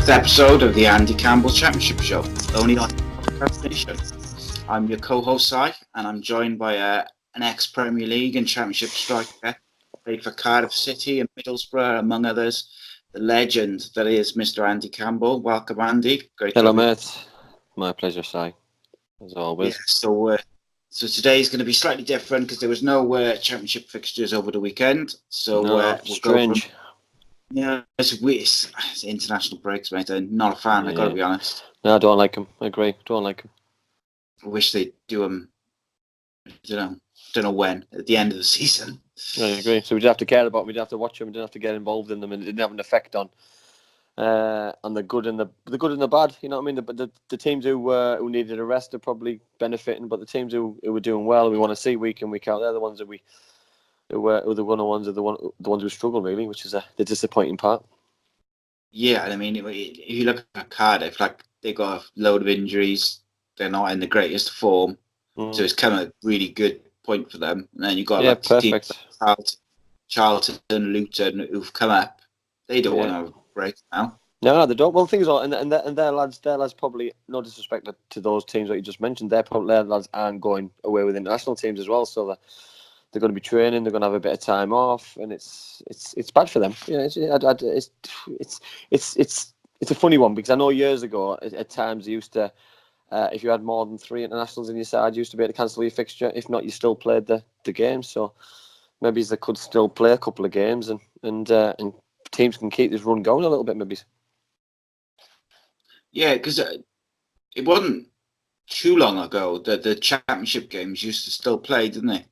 6th episode of the Andy Campbell Championship Show, only on Podcast Nation. I'm your co-host, Si, and I'm joined by an ex-Premier League and Championship striker, played for Cardiff City and Middlesbrough, among others, the legend that is Mr. Andy Campbell. Welcome, Andy. Great Hello, to have you. mate. My pleasure, Si, as always. Yeah, so today's going to be slightly different because there was no Championship fixtures over the weekend. So we'll strange. Yeah, it's international breaks, mate. I'm not a fan. I got to be honest. No, I don't like them. I agree. Don't like them. I wish they'd do them. Don't know when at the end of the season. I agree. So we didn't have to care about them. We didn't have to watch them. We didn't have to get involved in them, and it didn't have an effect on the good and the bad. You know what I mean? The teams who needed a rest are probably benefiting, but the teams who were doing well, we want to see week in, week out. They're the ones that the ones who struggle really, which is the disappointing part. Yeah, and I mean, if you look at Cardiff, like they got a load of injuries. They're not in the greatest form, so it's kind of a really good point for them. And then you got teams like Charlton, Luton, who've come up. They don't want to have a break now. No, they don't. Well, the thing is, and their lads probably, no disrespect to those teams that you just mentioned, their lads aren't going away with international teams as well, so they're going to be training. They're going to have a bit of time off, and it's bad for them. You know, it's a funny one because I know years ago at times they used to, if you had more than 3 internationals in your side, you used to be able to cancel your fixture. If not, you still played the game. So maybe they could still play a couple of games, and teams can keep this run going a little bit, maybe. Yeah, because it wasn't too long ago that the championship games used to still play, didn't they?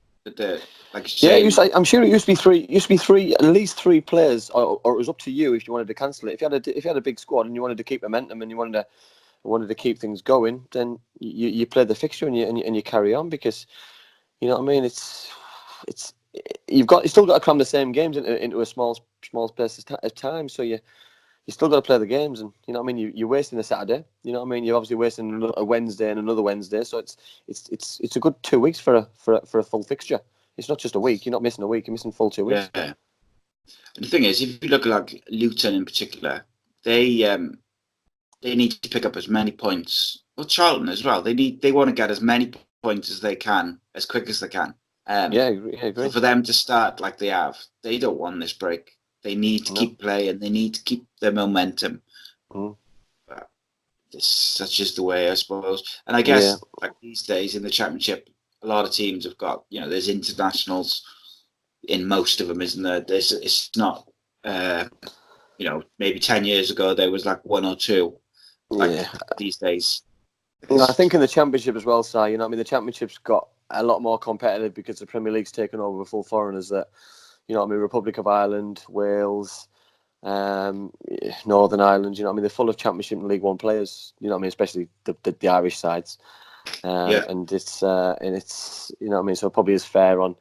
I'm sure it used to be three. At least 3 players, or it was up to you if you wanted to cancel it. If you had a big squad and you wanted to keep momentum and you wanted to keep things going, then you play the fixture and you carry on, because you know what I mean. You've still got to cram the same games into a small space of time, so you still got to play the games, and you know what I mean. You're wasting a Saturday, you know what I mean. You're obviously wasting a Wednesday and another Wednesday, so it's a good 2 weeks for a full fixture. It's not just a week. You're not missing a week. You're missing full 2 weeks. Yeah. And the thing is, if you look at like Luton in particular, they need to pick up as many points. Well, Charlton as well. They want to get as many points as they can, as quick as they can. I agree. So for them to start like they have, they don't want this break. They need to keep playing. They need to keep their momentum. But that's just the way, I suppose. And I guess like these days in the Championship, a lot of teams have got, there's internationals in most of them, isn't there? It's not, maybe 10 years ago there was like 1 or 2. These days. I think in the Championship as well, Si, you know what I mean? The Championship's got a lot more competitive because the Premier League's taken over with full foreigners that, you know what I mean, Republic of Ireland, Wales, Northern Ireland, you know what I mean? They're full of Championship and League One players, you know what I mean, especially the Irish sides. And it's you know what I mean, so it probably is fair on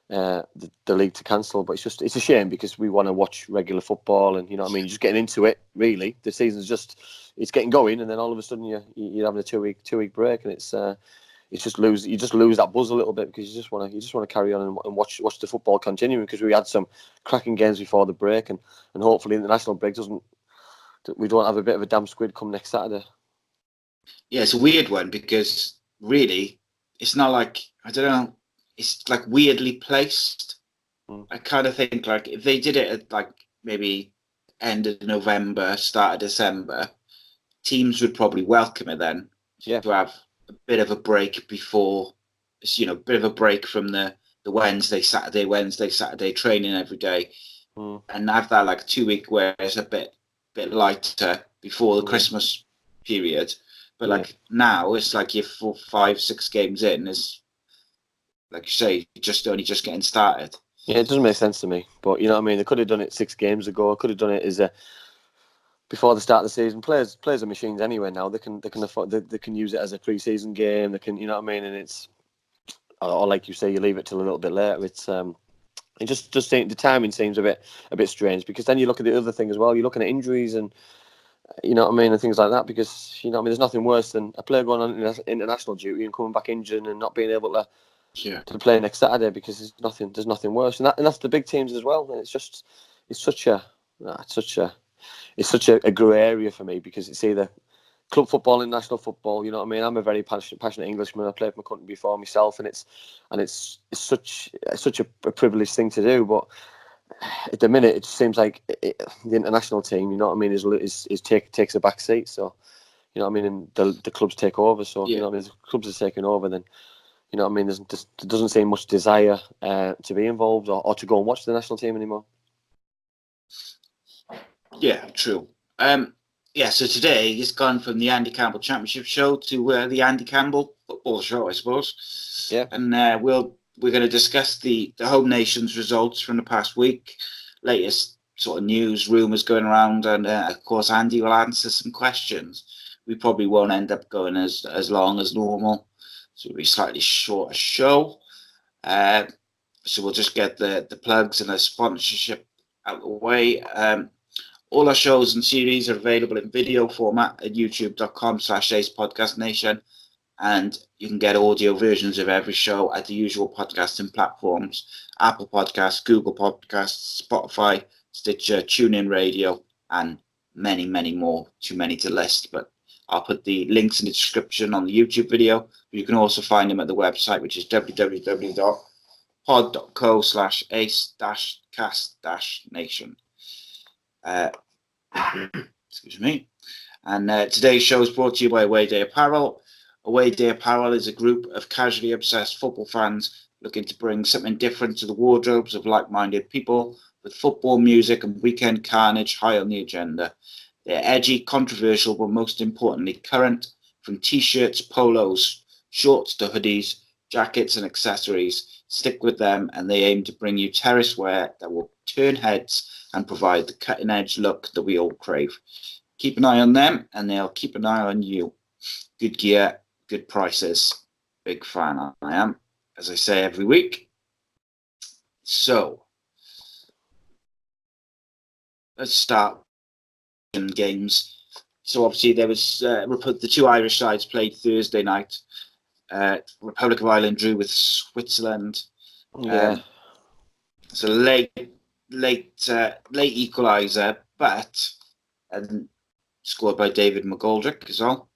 the league to cancel, but it's a shame because we want to watch regular football, and you know what I mean, you're just getting into it really. The season's it's getting going, and then all of a sudden you're having a 2 week break, and you just lose that buzz a little bit because you just want to carry on and watch the football continuing, because we had some cracking games before the break, and hopefully the national break we don't have a bit of a damn squid come next Saturday. Yeah, it's a weird one because really it's not like, I don't know, it's like weirdly placed. I kind of think like if they did it at like maybe end of November, start of December, teams would probably welcome it then. To have a bit of a break before, a bit of a break from the Wednesday, Saturday training every day, and have that like 2 week where it's a bit lighter before the Christmas period. But like now it's like you're 4, 5, 6 games in, is like you say, just getting started. Yeah, it doesn't make sense to me. But you know what I mean, they could have done it 6 games ago. Could have done it as before the start of the season. Players are machines anyway now. They can afford, they can use it as a pre-season game. They can, you know what I mean, and it's, or like you say, you leave it till a little bit later. It's it just the timing seems a bit strange, because then you look at the other thing as well. You're looking at injuries and, you know what I mean, and things like that, because you know what I mean, there's nothing worse than a player going on international duty and coming back injured and not being able to play next Saturday, because there's nothing worse, and that's the big teams as well. And it's such a it's such a grey area for me, because it's either club football and national football. You know what I mean? I'm a very passionate Englishman. I played for my country before myself, and it's such a privileged thing to do. But at the minute, it just seems like the international team, you know what I mean, takes a back seat. So, you know what I mean, and the clubs take over. So, you know what I mean, if the clubs are taking over, then, you know what I mean, there doesn't seem much desire to be involved or to go and watch the national team anymore. Yeah, true. So today it's gone from the Andy Campbell Championship show to the Andy Campbell football show, I suppose. Yeah. And we're going to discuss the home nations results from the past week, latest sort of news, rumours going around, and of course Andy will answer some questions. We probably won't end up going as long as normal, so it'll be a slightly shorter show. So we'll just get the plugs and the sponsorship out of the way. All our shows and series are available in video format at youtube.com/ACEpodcastNation. And you can get audio versions of every show at the usual podcasting platforms: Apple Podcasts, Google Podcasts, Spotify, Stitcher, TuneIn Radio, and many, many more. Too many to list, but I'll put the links in the description on the YouTube video. You can also find them at the website, which is www.pod.co/ace-cast-nation. Excuse me. And today's show is brought to you by Away Day Apparel. Away Day Apparel is a group of casually obsessed football fans looking to bring something different to the wardrobes of like-minded people, with football, music, and weekend carnage high on the agenda. They're edgy, controversial, but most importantly, current, from t-shirts, polos, shorts to hoodies, jackets, and accessories. Stick with them, and they aim to bring you terrace wear that will turn heads and provide the cutting-edge look that we all crave. Keep an eye on them, and they'll keep an eye on you. Good gear, good prices. Big fan I am, as I say every week. So, let's start games. So obviously there was the two Irish sides played Thursday night. Republic of Ireland drew with Switzerland. It's a late equaliser, but scored by David McGoldrick as well.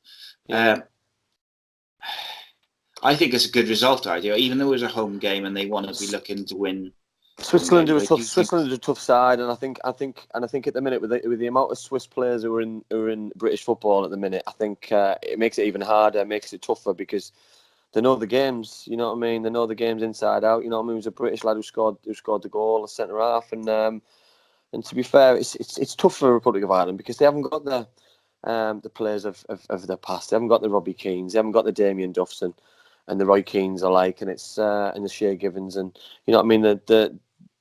I think it's a good result, even though it was a home game and they want to be looking to win. Switzerland are a tough side, and I think at the minute with the amount of Swiss players who are in British football at the minute, I think it makes it even harder, makes it tougher, because they know the games. You know what I mean? They know the games inside out. You know what I mean? It was a British lad who scored the goal, a centre half, and to be fair, it's tough for the Republic of Ireland because they haven't got the players of their past. They haven't got the Robbie Keanes, they haven't got the Damien Duffs and the Roy Keanes alike, and it's and the Shea Givens, and you know what I mean.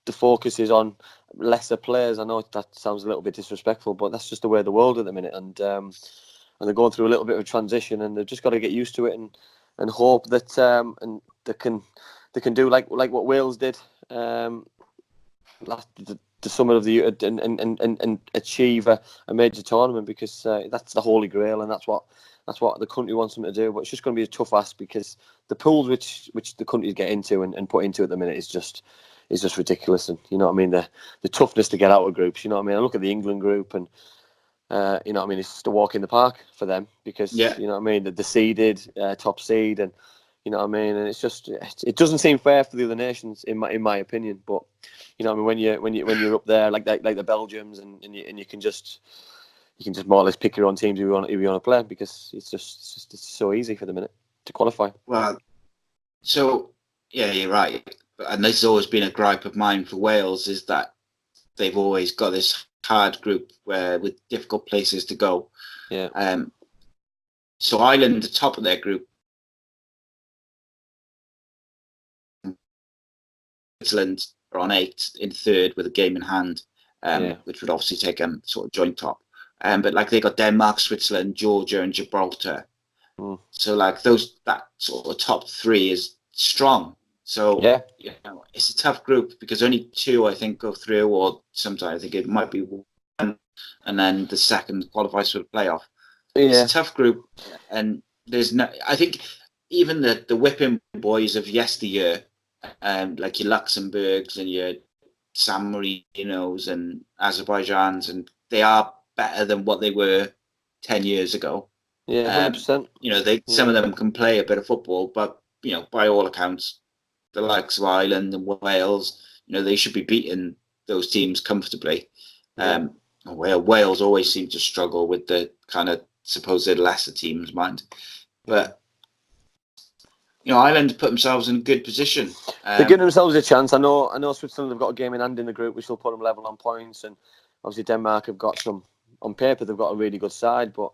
The focus is on lesser players. I know that sounds a little bit disrespectful, but that's just the way of the world at the minute, and they're going through a little bit of a transition, and they've just got to get used to it and hope that and they can do like what Wales did last the summer of the year and achieve a major tournament, because that's the holy grail, and that's what the country wants them to do. But it's just going to be a tough ask, because the pools which the countries get into and put into at the minute is just ridiculous. And you know what I mean, the toughness to get out of groups. You know what I mean. I look at the England group, and you know what I mean, it's just a walk in the park for them, because you know what I mean, the seeded top seed, and you know what I mean, and it doesn't seem fair for the other nations in my opinion. But you know what I mean, when you're up there like the Belgiums, and you can just more or less pick your own teams if you want to play, because it's so easy for the minute to qualify. Well, so yeah, you're right, and this has always been a gripe of mine for Wales, is that they've always got this hard group with difficult places to go. Yeah. So Ireland, the top of their group, Switzerland are on 8 in third with a game in hand, which would obviously take them sort of joint top. But like they got Denmark, Switzerland, Georgia, and Gibraltar. So like that sort of top 3 is strong. So you know, it's a tough group, because only 2 I think go through, or sometimes I think it might be 1, and then the second qualifies for the playoff. It's a tough group, and there's no. I think even the whipping boys of yesteryear, like your Luxembourgs and your San Marinos and Azerbaijans and they are better than what they were 10 years ago. Yeah, 100%. Some of them can play a bit of football, but by all accounts, the likes of Ireland and Wales, they should be beating those teams comfortably. Yeah. Wales always seem to struggle with the kind of supposed lesser teams, mind. But Ireland put themselves in a good position. They're giving themselves a chance. I know Switzerland have got a game in hand in the group, which will put them level on points, and obviously Denmark have got some on paper. They've got a really good side, but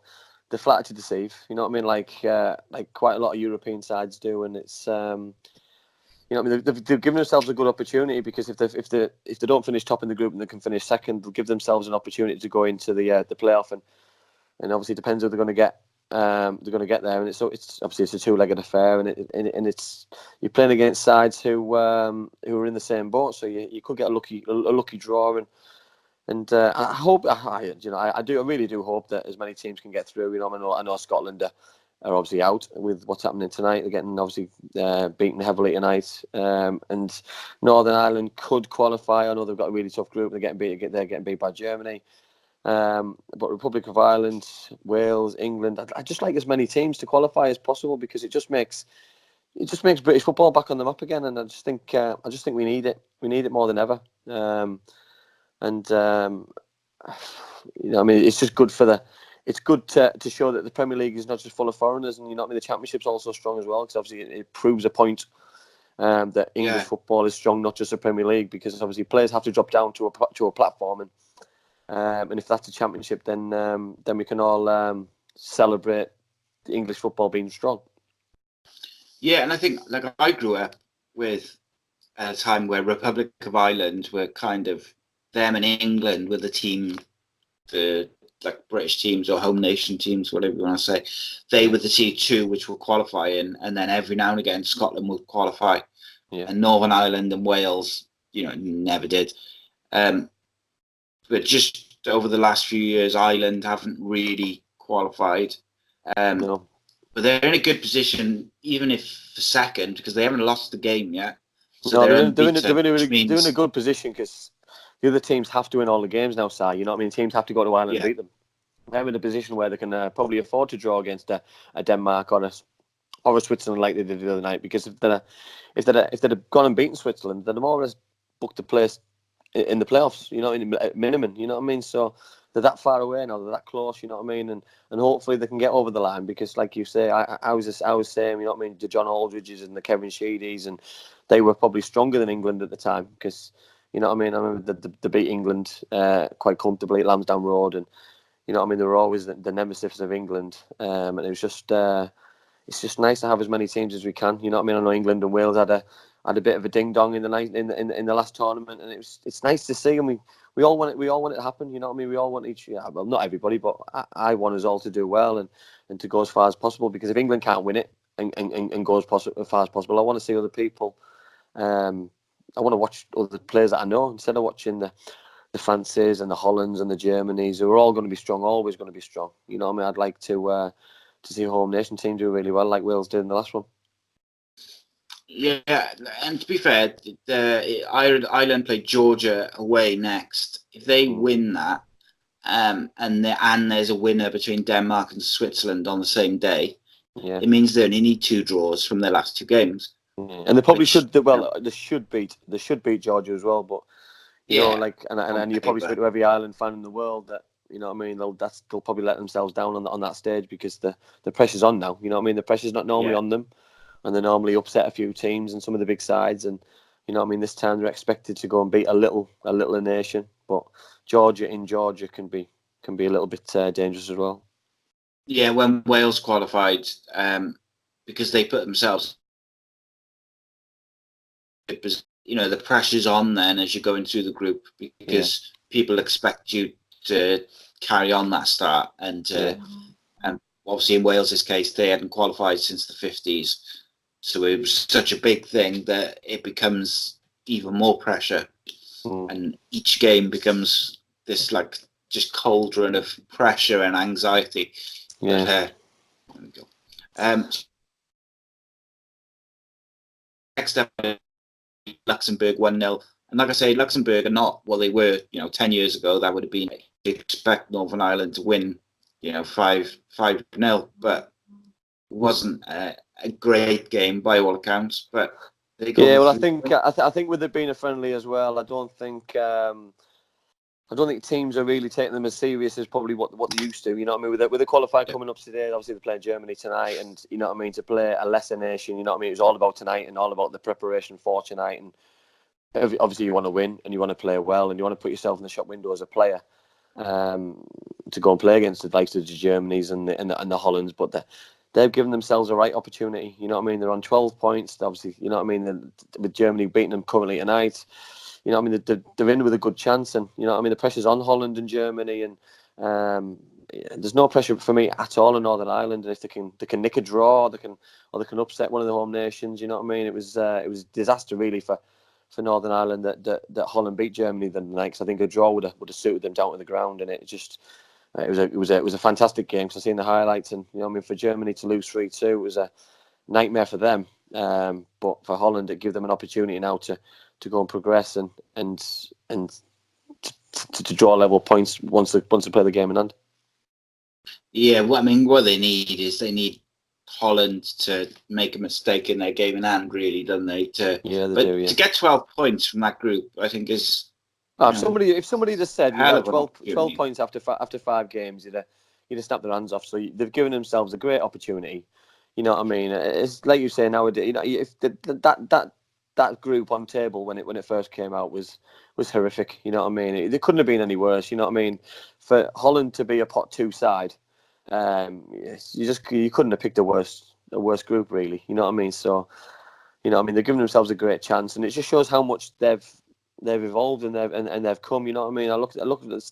they're flattered to deceive. You know what I mean? Like quite a lot of European sides do, and it's they've given themselves a good opportunity, because if they don't finish top in the group and they can finish second, they'll give themselves an opportunity to go into the playoff, and obviously it depends who they're going to get. They're going to get there, and it's obviously it's a two-legged affair, and it's you're playing against sides who are in the same boat, so you could get a lucky draw, and I hope I really do hope that as many teams can get through. I know Scotland are obviously out with what's happening tonight. They're getting obviously beaten heavily tonight, and Northern Ireland could qualify. I know they've got a really tough group. They're getting beat by Germany. But Republic of Ireland, Wales, England, I'd just like as many teams to qualify as possible, because it just makes British football back on the map again, and I just think we need it. We need it more than ever. It's just good it's good to show that the Premier League is not just full of foreigners, and the Championship's also strong as well, because obviously it proves a point that English football is strong, not just the Premier League, because obviously players have to drop down to a platform, and if that's a Championship, then we can all celebrate the English football being strong. Yeah, and I think I grew up with a time where Republic of Ireland were kind of them, and England were the team, the British teams or home nation teams, whatever you want to say. They were the T2 which were qualifying, and then every now and again Scotland would qualify, and Northern Ireland and Wales, never did. But just over the last few years, Ireland haven't really qualified. No. But they're in a good position, even if for second, because they haven't lost the game yet. So they're in a good position, because the other teams have to win all the games now, Si. You know what I mean? Teams have to go to Ireland and beat them. They're in a position where they can probably afford to draw against a Denmark or a Switzerland like they did the other night, because if they'd have gone and beaten Switzerland, they'd have more or less booked a place in the playoffs, at minimum, you know what I mean? So they're that far away now, they're that close, you know what I mean? And hopefully they can get over the line, because like you say, I was saying, you know what I mean, the John Aldridges and the Kevin Sheedys, and they were probably stronger than England at the time, because, you know what I mean, I remember they beat England quite comfortably at Lansdowne Road, and, you know what I mean, they were always the nemesis of England, and it was just, it's just nice to have as many teams as we can, you know what I mean? I know England and Wales had a bit of a ding dong in the last tournament, and it's nice to see, and we all want it to happen, you know what I mean? We all want well, not everybody, but I want us all to do well and to go as far as possible, because if England can't win it and go as far as possible, I want to see other people. I want to watch other players that I know, instead of watching the Frances and the Hollands and the Germanys, who are all going to be strong, always going to be strong. You know what I mean? I'd like to see a home nation team do really well, like Wales did in the last one. Yeah, and to be fair, Ireland play Georgia away next. If they win that, and there's a winner between Denmark and Switzerland on the same day, it means they only need 2 draws from their last 2 games. Yeah. And they probably should. Well, they should beat Georgia as well. But you know, and you probably speak to every Ireland fan in the world that, you know what I mean, they'll probably let themselves down on that stage, because the pressure's on now. You know what I mean? The pressure's not normally on them, and they normally upset a few teams and some of the big sides. And you know what I mean? This time they're expected to go and beat a little nation. But Georgia can be a little bit dangerous as well. Yeah, when Wales qualified, because they put themselves, the pressure's on then as you're going through the group, because people expect you to carry on that start, and obviously in Wales's case, they hadn't qualified since the 50s, so it was such a big thing that it becomes even more pressure, and each game becomes this just cauldron of pressure and anxiety. Yeah. There we go. Next up, Luxembourg 1-0. And like I say, Luxembourg are not what they were, 10 years ago. That would have been expect Northern Ireland to win, 5-0, but it wasn't a great game by all accounts. But they got well, I think with it being a friendly as well, I don't think teams are really taking them as serious as probably what they used to. You know what I mean? With the qualifier coming up today, obviously they're playing Germany tonight, and you know what I mean, to play a lesser nation. You know what I mean? It was all about tonight and all about the preparation for tonight. And obviously you want to win and you want to play well and you want to put yourself in the shop window as a player to go and play against the likes of the Germanys and the Hollands, but they've given themselves a right opportunity. You know what I mean? They're on 12 points. Obviously, you know what I mean. With Germany beating them currently tonight, you know what I mean. They're in with a good chance, and you know what I mean. The pressure's on Holland and Germany, and there's no pressure for me at all in Northern Ireland. And if they can nick a draw, they can upset one of the home nations. You know what I mean? It was a disaster really for Northern Ireland that Holland beat Germany the night, because I think a draw would have suited them down to the ground, and it just. It was a fantastic game, because I've seen the highlights, and you know, I mean, for Germany to lose 3-2, it was a nightmare for them. But for Holland, it gave them an opportunity now to go and progress and to draw level points once they play the game in hand. Yeah, well, I mean, what they need Holland to make a mistake in their game in hand, really, don't they? To get 12 points from that group, I think is. If somebody just said 12 points after 5 games, you'd have snapped their hands off. So they've given themselves a great opportunity. You know what I mean? It's like you say nowadays. You know, if that group on table when it first came out was horrific. You know what I mean? It couldn't have been any worse. You know what I mean? For Holland to be a pot 2 side, you couldn't have picked a worse group really. You know what I mean? So, you know what I mean? They're giving themselves a great chance, and it just shows how much they've evolved and they've come. You know what I mean? I look at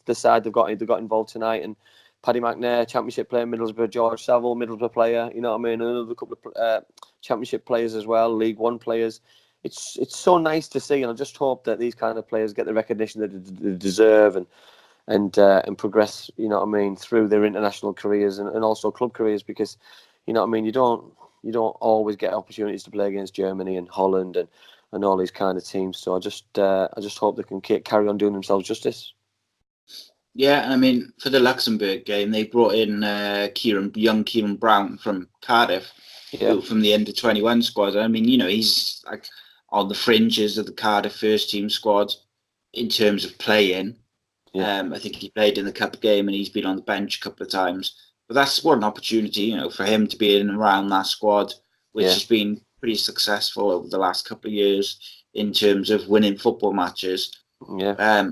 the side they've got involved tonight, and Paddy McNair, Championship player, Middlesbrough, George Saville, Middlesbrough player. You know what I mean? Another couple of Championship players as well, League One players. It's so nice to see, and I just hope that these kind of players get the recognition that they deserve and progress. You know what I mean, through their international careers and also club careers, because you know what I mean. You don't always get opportunities to play against Germany and Holland and all these kind of teams. So I just hope they can carry on doing themselves justice. Yeah, I mean, for the Luxembourg game, they brought in young Kieran Brown from Cardiff, from the under-21 squad. I mean, you know, he's like on the fringes of the Cardiff first team squad in terms of playing. Yeah. I think he played in the cup game and he's been on the bench a couple of times. But that's what an opportunity, you know, for him to be in and around that squad, which has been pretty successful over the last couple of years in terms of winning football matches. Yeah.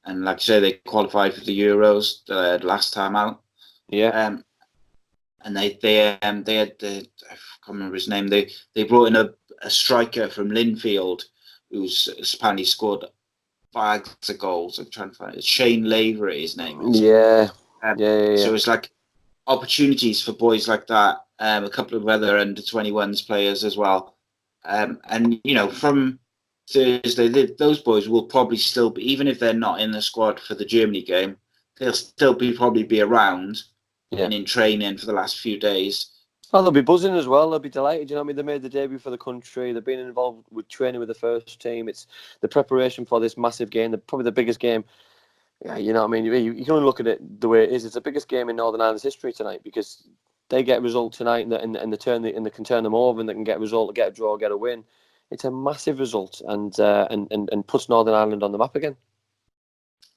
And like I say, they qualified for the Euros the last time out. Yeah. And they had I can't remember his name. They brought in a striker from Linfield who's apparently scored bags of goals. I'm trying to find it. Shane Lavery, his name is. Yeah. So it's like opportunities for boys like that. A couple of other under-21s players as well. And you know, from Thursday, those boys will probably still be, even if they're not in the squad for the Germany game, they'll still probably be around and in training for the last few days. Oh, they'll be buzzing as well. They'll be delighted. You know what I mean? They made the debut for the country. They've been involved with training with the first team. It's the preparation for this massive game, probably the biggest game. Yeah, you know what I mean? You can only look at it the way it is. It's the biggest game in Northern Ireland's history tonight, because they get a result tonight and they can turn them over, and they can get a result, get a draw, get a win. It's a massive result and puts Northern Ireland on the map again.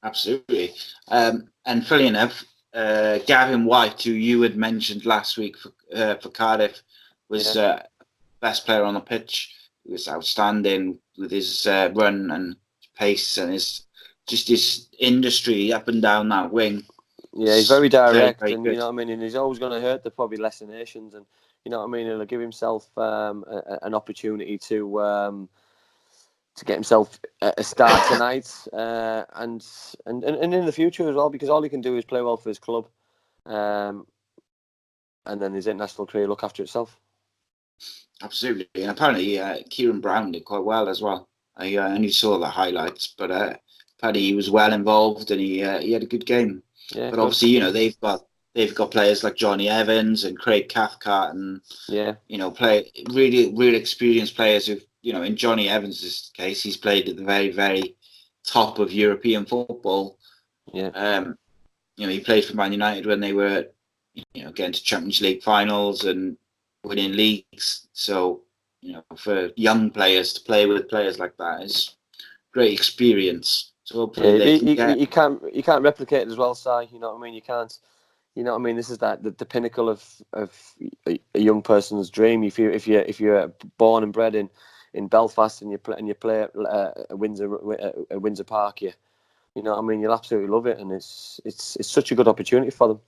Absolutely. And funny enough, Gavin White, who you had mentioned last week for Cardiff, was best player on the pitch. He was outstanding with his run and pace and his industry up and down that wing. Yeah, he's very direct, very, very and you know what I mean. And he's always going to hurt the probably lesser nations, and you know what I mean. He'll give himself an opportunity to get himself a start tonight, and in the future as well, because all he can do is play well for his club, and then his international career look after itself. Absolutely, and apparently Kieran Brown did quite well as well. I only saw the highlights, but apparently he was well involved and he had a good game. Yeah, but obviously, you know, they've got players like Johnny Evans and Craig Cathcart and you know, play really experienced players who, you know, in Johnny Evans' case, he's played at the very, very top of European football. Yeah. he played for Man United when they were, getting to Champions League finals and winning leagues. So, for young players to play with players like that is great experience. So hopefully they can get. You can't replicate it as well, Si. You know what I mean? You can't. You know what I mean? This is the pinnacle of a young person's dream. If you're born and bred in Belfast and you play at Windsor Park, you know what I mean? You'll absolutely love it, and it's such a good opportunity for them.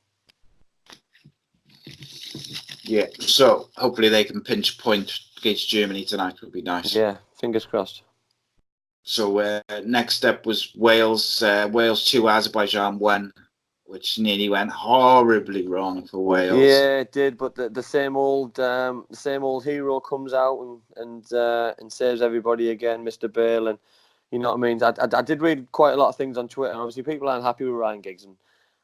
Yeah, so hopefully they can pinch a point against Germany tonight. Would be nice. Yeah, fingers crossed. So next step was Wales. Wales 2, Azerbaijan 1, which nearly went horribly wrong for Wales. Yeah, it did. But the same old hero comes out and saves everybody again, Mr. Bale. And you know what I mean. I did read quite a lot of things on Twitter. Obviously, people aren't happy with Ryan Giggs,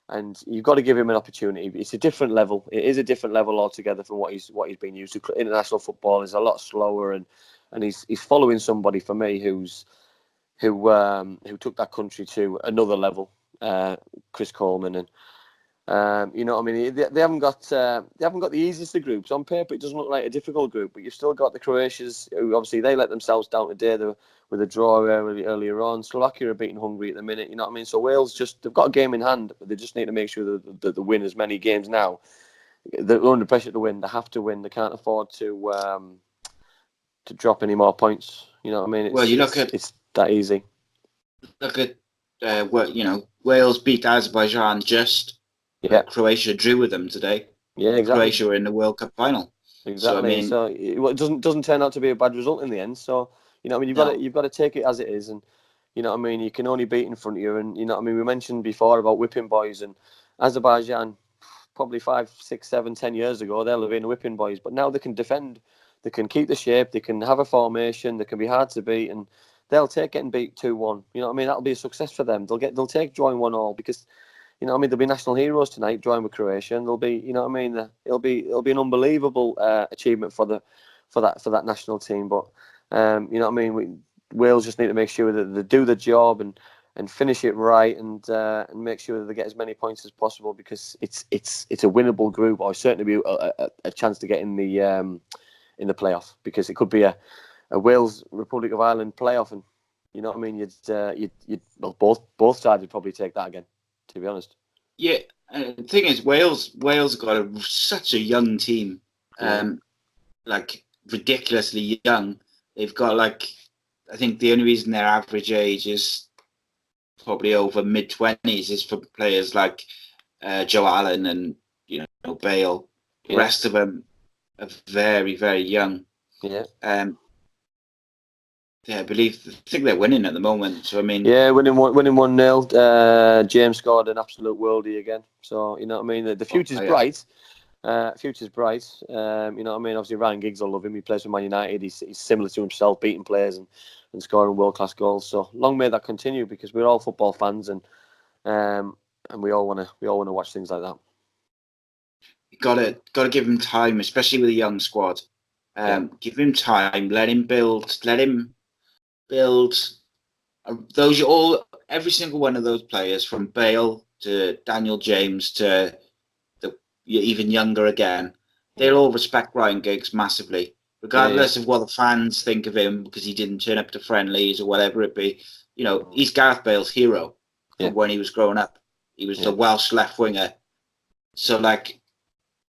and you've got to give him an opportunity. It's a different level. It is a different level altogether from what he's been used to. International football is a lot slower, and he's following somebody for me who took that country to another level, Chris Coleman, and you know what I mean. They haven't got the easiest of groups on paper. It doesn't look like a difficult group, but you've still got the Croatians, who obviously they let themselves down today with a draw earlier on. Slovakia are beating Hungary at the minute. You know what I mean. So Wales they've got a game in hand, but they just need to make sure that they win as many games now. They're under pressure to win. They have to win. They can't afford to drop any more points. You know what I mean. It's that easy. Look at Wales beat Azerbaijan just. Yeah. Croatia drew with them today. Yeah, exactly. Croatia were in the World Cup final. Exactly. So it doesn't turn out to be a bad result in the end. So you know what I mean. You've got to take it as it is, and you know what I mean. You can only beat in front of you, and you know what I mean. We mentioned before about whipping boys, and Azerbaijan probably 5, 6, 7, 10 years ago they'll have been whipping boys, but now they can defend, they can keep the shape, they can have a formation, they can be hard to beat, and they'll take getting beat 2-1. You know what I mean. That'll be a success for them. They'll take drawing 1-1 because. You know what I mean? There'll be national heroes tonight drawing with Croatia, and there'll be, you know what I mean? It'll be an unbelievable achievement for that national team. But you know what I mean? Wales just need to make sure that they do the job and finish it right, and make sure that they get as many points as possible, because it's a winnable group, or certainly be a chance to get in the playoff, because it could be a Wales Republic of Ireland playoff, and you know what I mean? Both sides would probably take that again, to be honest. Yeah, the thing is, Wales have got such a young team, like ridiculously young. They've got I think the only reason their average age is probably over mid-20s is for players like Joe Allen and Bale. The rest of them are very, very young. Yeah. Yeah, I think they're winning at the moment. So I mean, yeah, winning 1-0. James scored an absolute worldie again. So you know what I mean. The future's bright. Future's bright. You know what I mean. Obviously, Ryan Giggs will love him. He plays for Man United. He's similar to himself, beating players and scoring world-class goals. So long may that continue, because we're all football fans, and we all want to watch things like that. You gotta give him time, especially with a young squad. Give him time. Let him build. Every single one of those players, from Bale to Daniel James to even younger again, they'll all respect Ryan Giggs massively, regardless of what the fans think of him, because he didn't turn up to friendlies or whatever it be. You know, he's Gareth Bale's hero from when he was growing up. He was the Welsh left winger. So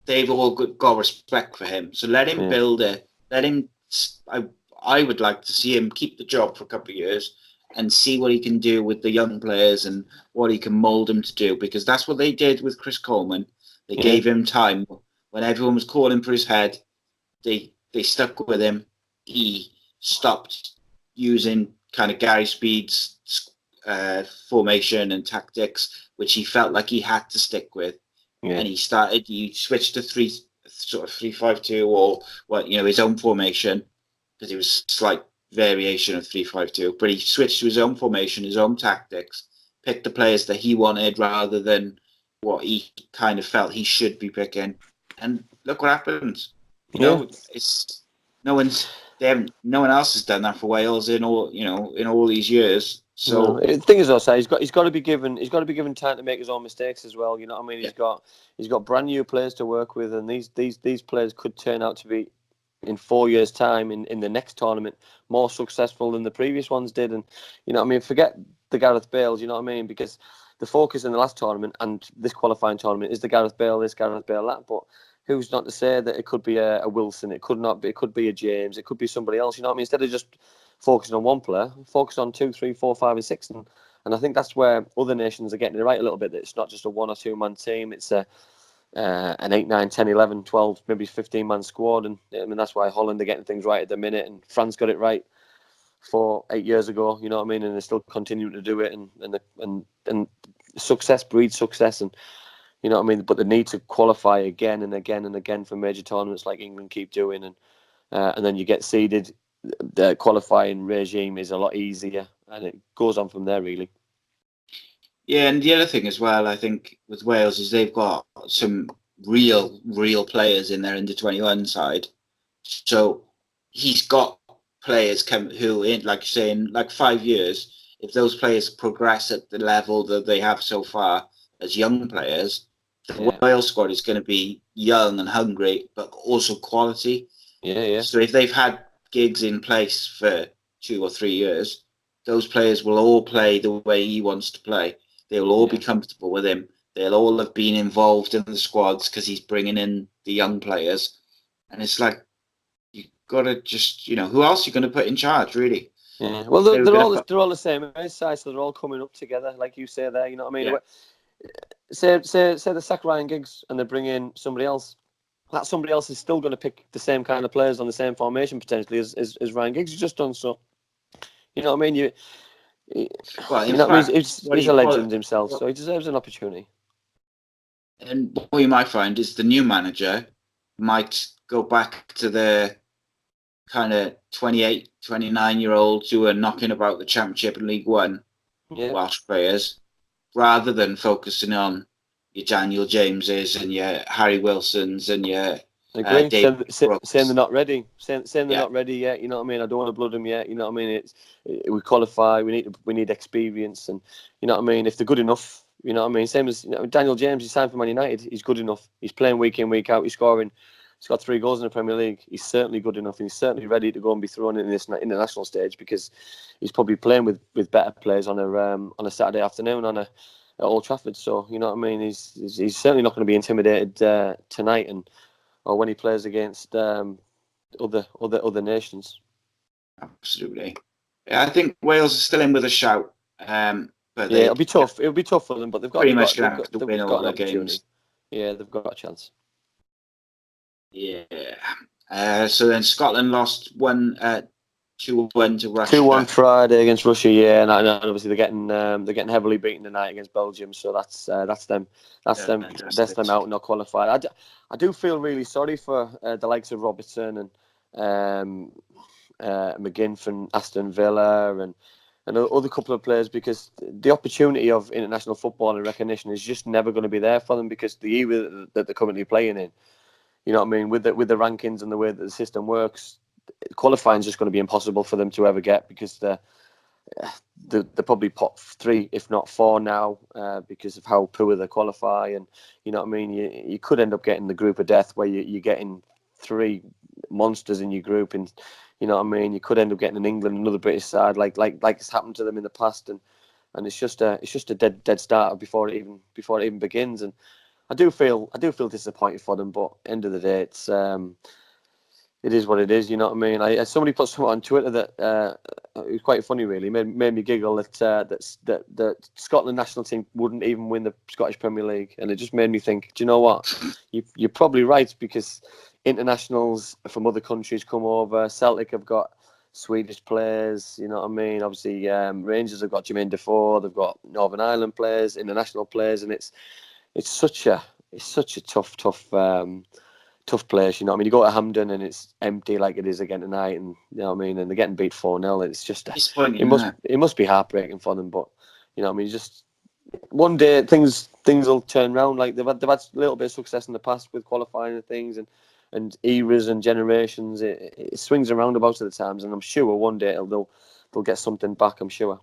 they've all got respect for him. So let him build it. Let him. I would like to see him keep the job for a couple of years and see what he can do with the young players and what he can mould them to do, because that's what they did with Chris Coleman. They gave him time. When everyone was calling for his head, they stuck with him. He stopped using kind of Gary Speed's formation and tactics, which he felt like he had to stick with. And he switched to 3-5-2 or his own formation, because it was a slight variation of 3-5-2, but he switched to his own formation, his own tactics, picked the players that he wanted rather than what he kind of felt he should be picking, and look what happens. No one else has done that for Wales in all these years. So the thing is, also he's got to be given time to make his own mistakes as well. You know what I mean? Yeah. He's got brand new players to work with, and these players could turn out to be, in 4 years' time, in the next tournament, more successful than the previous ones did. And you know what I mean? Forget the Gareth Bales. You know what I mean? Because the focus in the last tournament and this qualifying tournament is the Gareth Bale this, Gareth Bale that. But who's not to say that it could be a Wilson? It could not be. It could be a James. It could be somebody else. You know what I mean? Instead of just focusing on one player, focus on 2, 3, 4, 5, and 6, and I think that's where other nations are getting it right a little bit. That it's not just a 1 or 2 man team; it's an 8, 9, 10, 11, 12, maybe 15 man squad, and I mean that's why Holland are getting things right at the minute, and France got it right 8 years ago. You know what I mean? And they're still continuing to do it, and success breeds success, and you know what I mean. But the need to qualify again and again and again for major tournaments like England keep doing, and then you get seeded. The qualifying regime is a lot easier, and it goes on from there, really. Yeah, and the other thing as well, I think, with Wales is they've got some real players in their under-21 side. So he's got players who, in like you say, in like 5 years, if those players progress at the level that they have so far as young players, the Wales squad is going to be young and hungry, but also quality. Yeah. So if they've had gigs in place for 2 or 3 years, those players will all play the way he wants to play. They will all be comfortable with him. They'll all have been involved in the squads because he's bringing in the young players. And it's like, you've got to just, who else are you going to put in charge, really? Yeah. Well, they're all the same size, so they're all coming up together, like you say there. You know what I mean? Yeah. Say they sack Ryan Giggs and they bring in somebody else. That somebody else is still going to pick the same kind of players on the same formation potentially as Ryan Giggs has just done. So, you know what I mean? He's a legend himself, so he deserves an opportunity. And what you might find is the new manager might go back to the kind of 28, 29-year-olds who are knocking about the Championship and League One, Welsh players, rather than focusing on your Daniel Jameses and your Harry Wilsons and your David Brooks. Saying they're not ready. Saying they're not ready yet. You know what I mean? I don't want to blood them yet. You know what I mean? We qualify. We need experience, and you know what I mean. If they're good enough, you know what I mean. Same as Daniel James. He's signed for Man United. He's good enough. He's playing week in, week out. He's scoring. He's got 3 goals in the Premier League. He's certainly good enough, and he's certainly ready to go and be thrown in this international stage because he's probably playing with better players on a Saturday afternoon at Old Trafford. So you know what I mean. He's certainly not going to be intimidated tonight or when he plays against other nations. Absolutely. Yeah, I think Wales is still in with a shout. But it'll be tough. It'll be tough for them, but they've got going to have to win all an the opportunity. games. Yeah, they've got a chance. Yeah. So then Scotland lost 2-1 to Russia. 2-1 Friday against Russia. Yeah, and obviously they're getting heavily beaten tonight against Belgium. So that's them. That's them out and not qualified. I do feel really sorry for the likes of Robertson and McGinn from Aston Villa and other couple of players, because the opportunity of international football and recognition is just never going to be there for them because the era that they're currently playing in. You know what I mean? With the rankings and the way that the system works, qualifying is just going to be impossible for them to ever get because they're probably pot 3, if not 4 now, because of how poor they qualify. And you know what I mean? You could end up getting the group of death where you're getting 3 monsters in your group, and you know what I mean. You could end up getting an England, another British side, like it's happened to them in the past, and it's just a dead starter before it even begins. And I do feel disappointed for them, but end of the day, it is what it is. You know what I mean? Somebody put something on Twitter that it was quite funny, really. Made me giggle that the Scotland national team wouldn't even win the Scottish Premier League, and it just made me think. Do you know what? You're probably right, because internationals from other countries come over. Celtic have got Swedish players. You know what I mean? Obviously, Rangers have got Jermaine Defoe. They've got Northern Ireland players, international players, and it's such a tough place. You know what I mean? You go to Hampden and it's empty like it is again tonight, and you know what I mean, and they're getting beat 4-0. It's just it must be heartbreaking for them, but you know what I mean, just one day things will turn around. Like they've had a little bit of success in the past with qualifying and things, and eras and generations. It swings around about at the times, and I'm sure one day they'll get something back, I'm sure.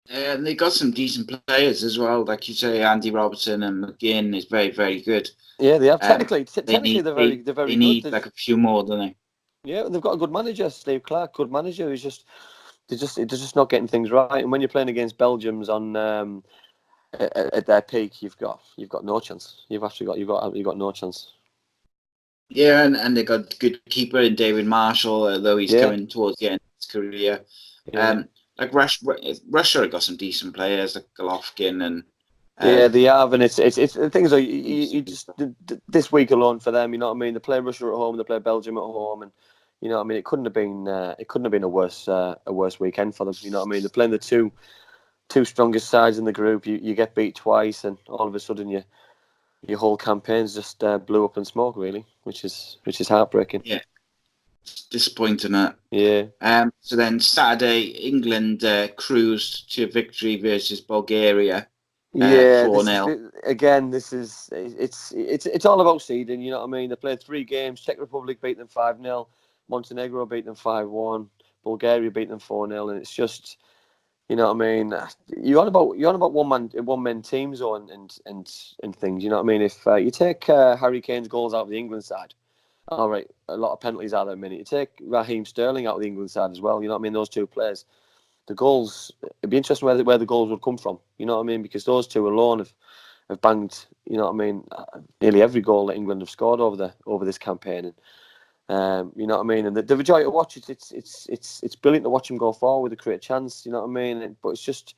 And they got some decent players as well, like you say. Andy Robertson and McGinn is very, very good. Yeah, they have. Um, Technically, they're they very good. need like a few more, don't they? Yeah, they've got a good manager, Steve Clark, good manager. Who's just they're just not getting things right. And when you're playing against Belgium's on at their peak, you've got no chance. You've got no chance. Yeah, and they got good keeper in David Marshall, although he's Yeah, coming towards the end of his career. yeah. Like Russia have got some decent players like Golovkin and Yeah, uh, they have, and it's the things are you just this week alone for them. You know what I mean? They play Russia at home, they play Belgium at home, and you know what I mean. It couldn't have been a worse weekend for them. You know what I mean? They're playing the two strongest sides in the group. You get beat twice, and all of a sudden your whole campaign's just blew up in smoke, really, which is heartbreaking. yeah, disappointing that. Yeah. So then Saturday, England cruised to victory versus Bulgaria, Yeah, 4-0. it's all about seeding. You know what I mean? They played 3 games. Czech Republic beat them 5-0. Montenegro beat them 5-1. Bulgaria beat them 4-0. And it's just, you know what I mean? You're on about one man teams and things. You know what I mean? If you take Harry Kane's goals out of the England side, all right, a lot of penalties out there a minute. You take Raheem Sterling out of the England side as well. You know what I mean? Those two players. The goals, it'd be interesting where the goals would come from. You know what I mean? Because those two alone have banged, you know what I mean, nearly every goal that England have scored over this campaign. And you know what I mean? And the joy to watch it, it's brilliant to watch them go forward, to create a chance, you know what I mean? But it's just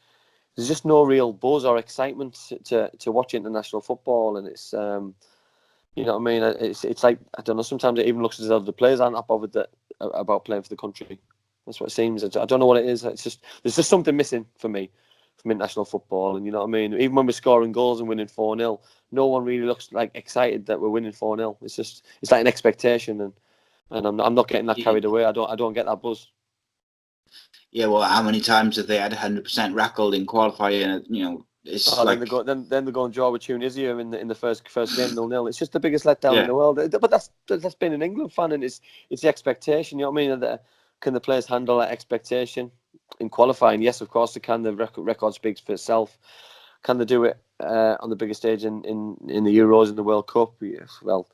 there's just no real buzz or excitement to watch international football, and it's you know what I mean? It's like, I don't know, sometimes it even looks as though the players aren't that bothered about playing for the country. That's what it seems. I don't know what it is. It's just there's just something missing for me from international football. And you know what I mean? Even when we're scoring goals and winning 4-0, no one really looks like excited that we're winning 4-0. It's like an expectation, and I'm not getting that Yeah, carried away. I don't get that buzz. yeah. Well, how many times have they had 100% record in qualifying? You know, it's Oh, like then they go and draw with Tunisia in the first game 0-0. It's just the biggest letdown in yeah, the world. But that's been an England fan, and it's the expectation. You know what I mean? Can the players handle that expectation in qualifying? Yes, of course they can. The record speaks for itself. Can they do it on the biggest stage in the Euros and the World Cup? Yes. Well,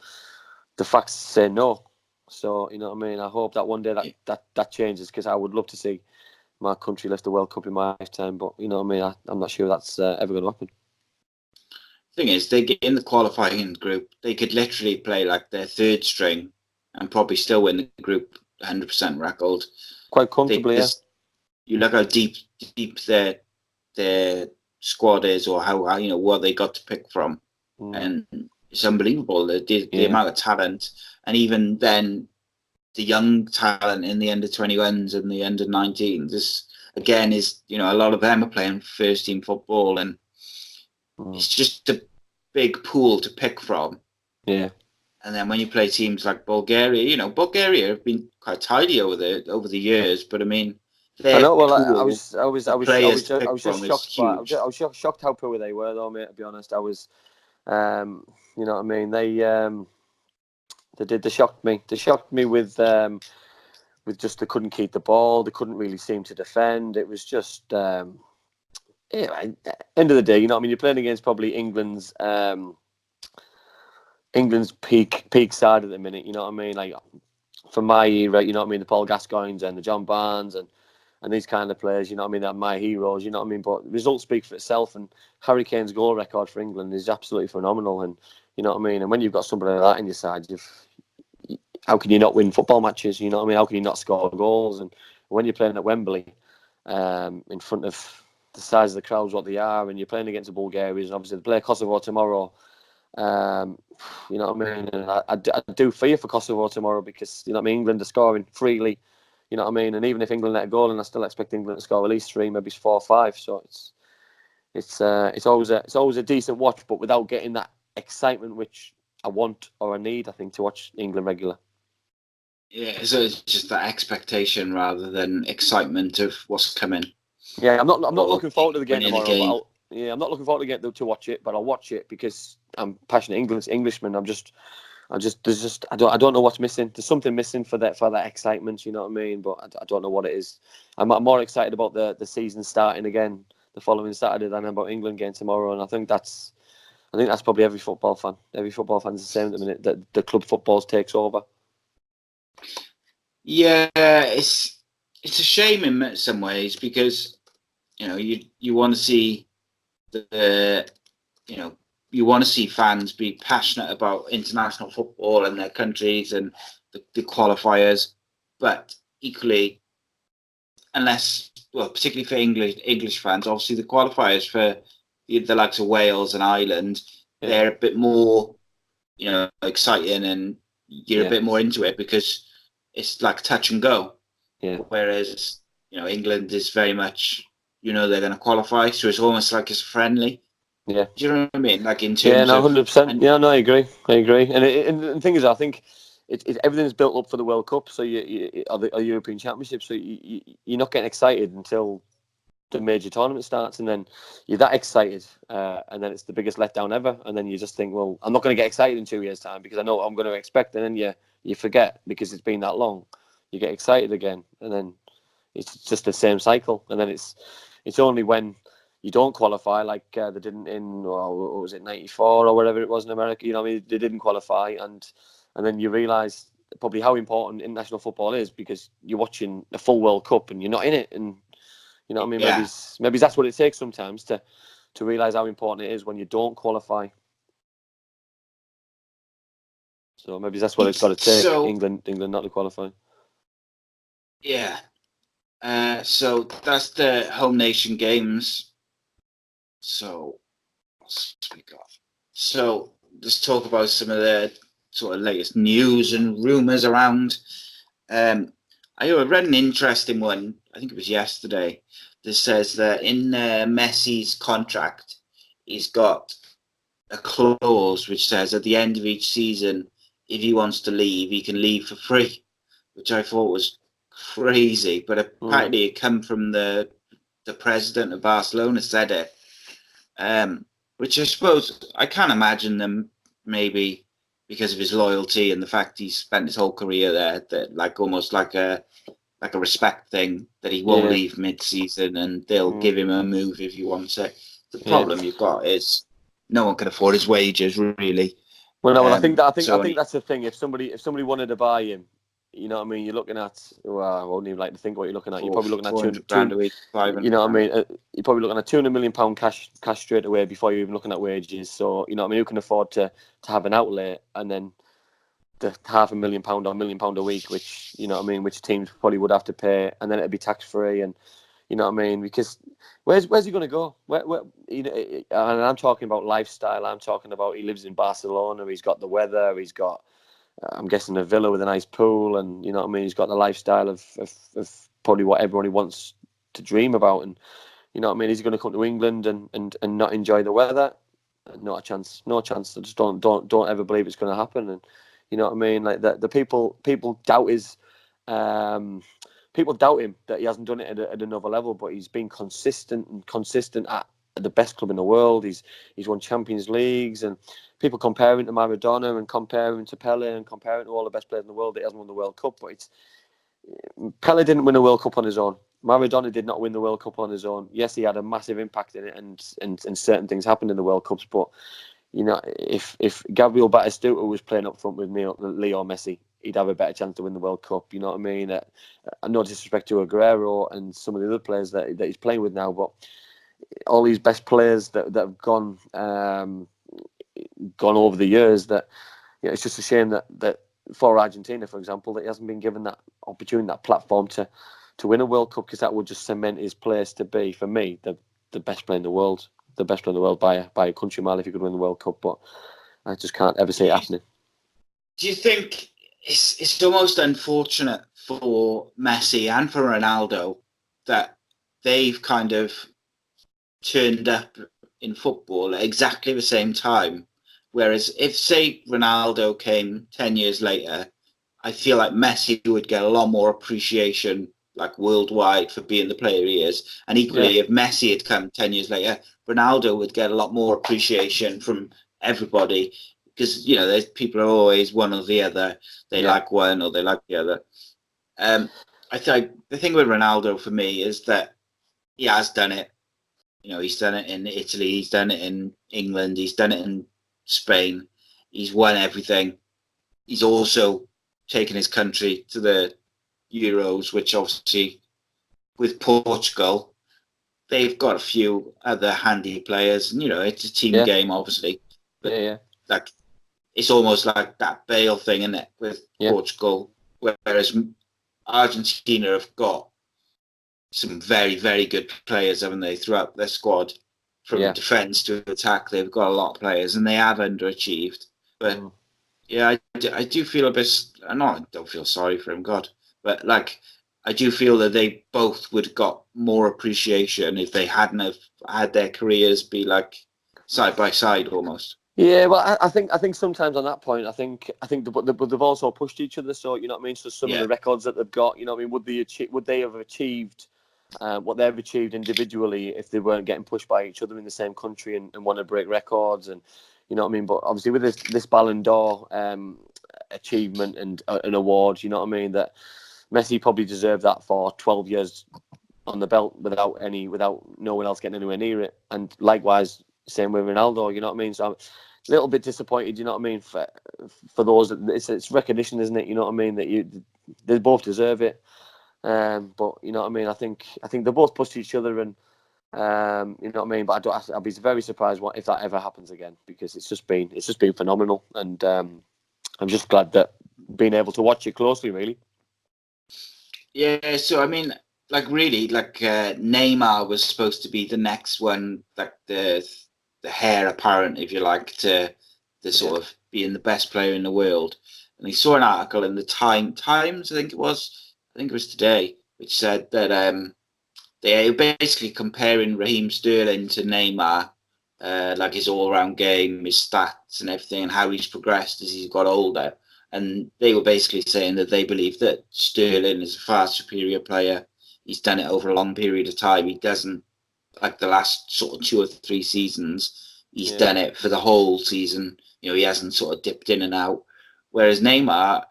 the facts say no. So you know what I mean. I hope that one day yeah. that changes, because I would love to see my country lift the World Cup in my lifetime. But you know what I mean. I'm not sure that's ever going to happen. Thing is, they get in the qualifying group. They could literally play like their third string and probably still win the group 100% record. Quite comfortably, yeah. You look how deep their squad is, or how you know what they got to pick from, and it's unbelievable the amount of talent, and even then the young talent in the under-21s and the under-19s. This again is, you know, a lot of them are playing first team football, and it's just a big pool to pick from. Yeah. And then when you play teams like Bulgaria, you know, Bulgaria have been quite tidy over the years, but I mean, I their know. Well, pool of players to pick I was just from is shocked by huge. I was shocked how poor they were, though, mate. To be honest, I was, you know what I mean. They shocked me. They shocked me with just they couldn't keep the ball. They couldn't really seem to defend. It was just, yeah. End of the day, you know what I mean. You're playing against probably England's peak side at the minute. You know what I mean. Like, from my era, you know what I mean, the Paul Gascoignes and the John Barnes and these kind of players, you know what I mean, they're my heroes, you know what I mean, but results speak for itself, and Harry Kane's goal record for England is absolutely phenomenal, and you know what I mean, and when you've got somebody like that in your side, how can you not win football matches, you know what I mean, how can you not score goals, and when you're playing at Wembley, in front of the size of the crowds what they are, and you're playing against the Bulgarians, and obviously they play Kosovo tomorrow, you know what I mean? And I do fear for Kosovo tomorrow, because, you know what I mean, England are scoring freely, you know what I mean? And even if England let a goal, and I still expect England to score at least 3, maybe 4 or 5. So it's always a decent watch, but without getting that excitement which I want or I need, I think, to watch England regular. Yeah, so it's just that expectation rather than excitement of what's coming. Yeah, I'm not looking forward to the game winning tomorrow. the game. I'm not looking forward to the game to watch it, but I'll watch it because I'm passionate Englishman. I don't know what's missing. There's something missing for that excitement, you know what I mean? But I don't know what it is. I'm more excited about the season starting again, the following Saturday than about England game tomorrow, and I think that's probably every football fan. Every football fan's the same at the minute. That the club footballs takes over. Yeah, it's a shame in some ways because you want to see you want to see fans be passionate about international football and their countries and the qualifiers, but equally, particularly for English fans, obviously the qualifiers for the likes of Wales and Ireland, they're a bit more, exciting, and you're a bit more into it because it's like touch and go. Yeah. Whereas, England is very much, they're going to qualify, so it's almost like it's friendly. Yeah. Do you know what I mean? Like in terms 100%. Yeah, no, I agree. And the thing is, I think everything's built up for the World Cup, so the European Championship, so you're not getting excited until the major tournament starts, and then you're that excited, and then it's the biggest letdown ever, and then you just think, well, I'm not going to get excited in 2 years' time because I know what I'm going to expect, and then you forget because it's been that long. You get excited again, and then it's just the same cycle, and then it's only when you don't qualify, like they didn't in, what was it, 94 or whatever it was in America. They didn't qualify, and then you realise probably how important international football is because you're watching a full World Cup and you're not in it, and maybe that's what it takes sometimes to realise how important it is when you don't qualify. So maybe that's what it's got to take. England not to qualify. Yeah. So that's the home nation games. So what's we got? So let's talk about some of the sort of latest news and rumours around. I read an interesting one, I think it was yesterday, that says that in Messi's contract, he's got a clause which says at the end of each season, if he wants to leave, he can leave for free, which I thought was crazy. But apparently it come from the president of Barcelona said it, which I suppose I can't imagine them maybe because of his loyalty and the fact he's spent his whole career there, that like almost like a respect thing, that he won't leave mid-season and they'll give him a move if he wants it. The problem you've got is no one can afford his wages, really. Well, I think that's the thing. If somebody wanted to buy him, you know what I mean, you're looking at, well, I wouldn't even like to think what you're looking at. You're probably looking at 200 grand a week. You know what I mean? You're probably looking at £200 million cash straight away before you're even looking at wages. So, you know what I mean? Who can afford to have an outlay and then the £500,000 or £1 million a week, which, you know what I mean, which teams probably would have to pay, and then it'd be tax free, and you know what I mean? Because where's he going to go? Where, and I'm talking about lifestyle. I'm talking about he lives in Barcelona. He's got the weather. He's got, I'm guessing, a villa with a nice pool, and you know what I mean. He's got the lifestyle of probably what everybody wants to dream about, and you know what I mean. Is he going to come to England and not enjoy the weather? Not a chance. No chance. I just don't ever believe it's going to happen. And you know what I mean. Like the people doubt his. People doubt him that he hasn't done it at another level, but he's been consistent at the best club in the world. He's won Champions Leagues, and people compare him to Maradona and compare him to Pele and compare him to all the best players in the world. He hasn't won the World Cup, but Pele didn't win a World Cup on his own. Maradona did not win the World Cup on his own. Yes, he had a massive impact in it, and certain things happened in the World Cups, but you know, if Gabriel Batistuta was playing up front with Leo Messi, he'd have a better chance to win the World Cup. You know what I mean? No disrespect to Aguero and some of the other players that he's playing with now, but all these best players that have gone over the years, that it's just a shame that for Argentina, for example, that he hasn't been given that opportunity, that platform to win a World Cup, because that would just cement his place to be, for me, the best player in the world. The best player in the world by a country mile if he could win the World Cup, but I just can't ever see it happening. Do you think it's almost unfortunate for Messi and for Ronaldo that they've kind of turned up in football at exactly the same time? Whereas if, say, Ronaldo came 10 years later, I feel like Messi would get a lot more appreciation, like worldwide, for being the player he is. And equally, if Messi had come 10 years later, Ronaldo would get a lot more appreciation from everybody, because, you know, there's people are always one or the other. They like one or they like the other. I think the thing with Ronaldo for me is that he has done it. He's done it in Italy, he's done it in England, he's done it in Spain. He's won everything. He's also taken his country to the Euros, which obviously with Portugal, they've got a few other handy players. And, it's a team game, obviously. But like, it's almost like that Bale thing, isn't it, with Portugal, whereas Argentina have got some very, very good players, haven't they, throughout their squad? From defence to attack, they've got a lot of players, and they have underachieved. But I do feel a bit. I don't feel sorry for him, God, but like I do feel that they both would have got more appreciation if they hadn't have had their careers be like side by side almost. Yeah, well, I think sometimes on that point, I think they've also pushed each other. So you know what I mean. So some of the records that they've got, you know what I mean, would they have achieved what they've achieved individually if they weren't getting pushed by each other in the same country and want to break records and you know what I mean? But obviously with this Ballon d'Or achievement and an award, you know what I mean, that Messi probably deserved that for 12 years on the belt without no one else getting anywhere near it. And likewise, same with Ronaldo, you know what I mean? So I'm a little bit disappointed, you know what I mean, for those. It's recognition, isn't it? You know what I mean, that they both deserve it. But you know what I mean. I think they both pushed each other, and you know what I mean. But I'll be very surprised if that ever happens again, because it's just been phenomenal, and I'm just glad that being able to watch it closely, really. Yeah. So I mean, like really, like Neymar was supposed to be the next one, like the heir apparent, if you like, to sort of being the best player in the world. And he saw an article in the Times, I think it was today, which said that they were basically comparing Raheem Sterling to Neymar, like his all-round game, his stats and everything, and how he's progressed as he's got older. And they were basically saying that they believe that Sterling is a far superior player. He's done it over a long period of time. He doesn't, like the last sort of 2 or 3 seasons, he's done it for the whole season. He hasn't sort of dipped in and out. Whereas Neymar,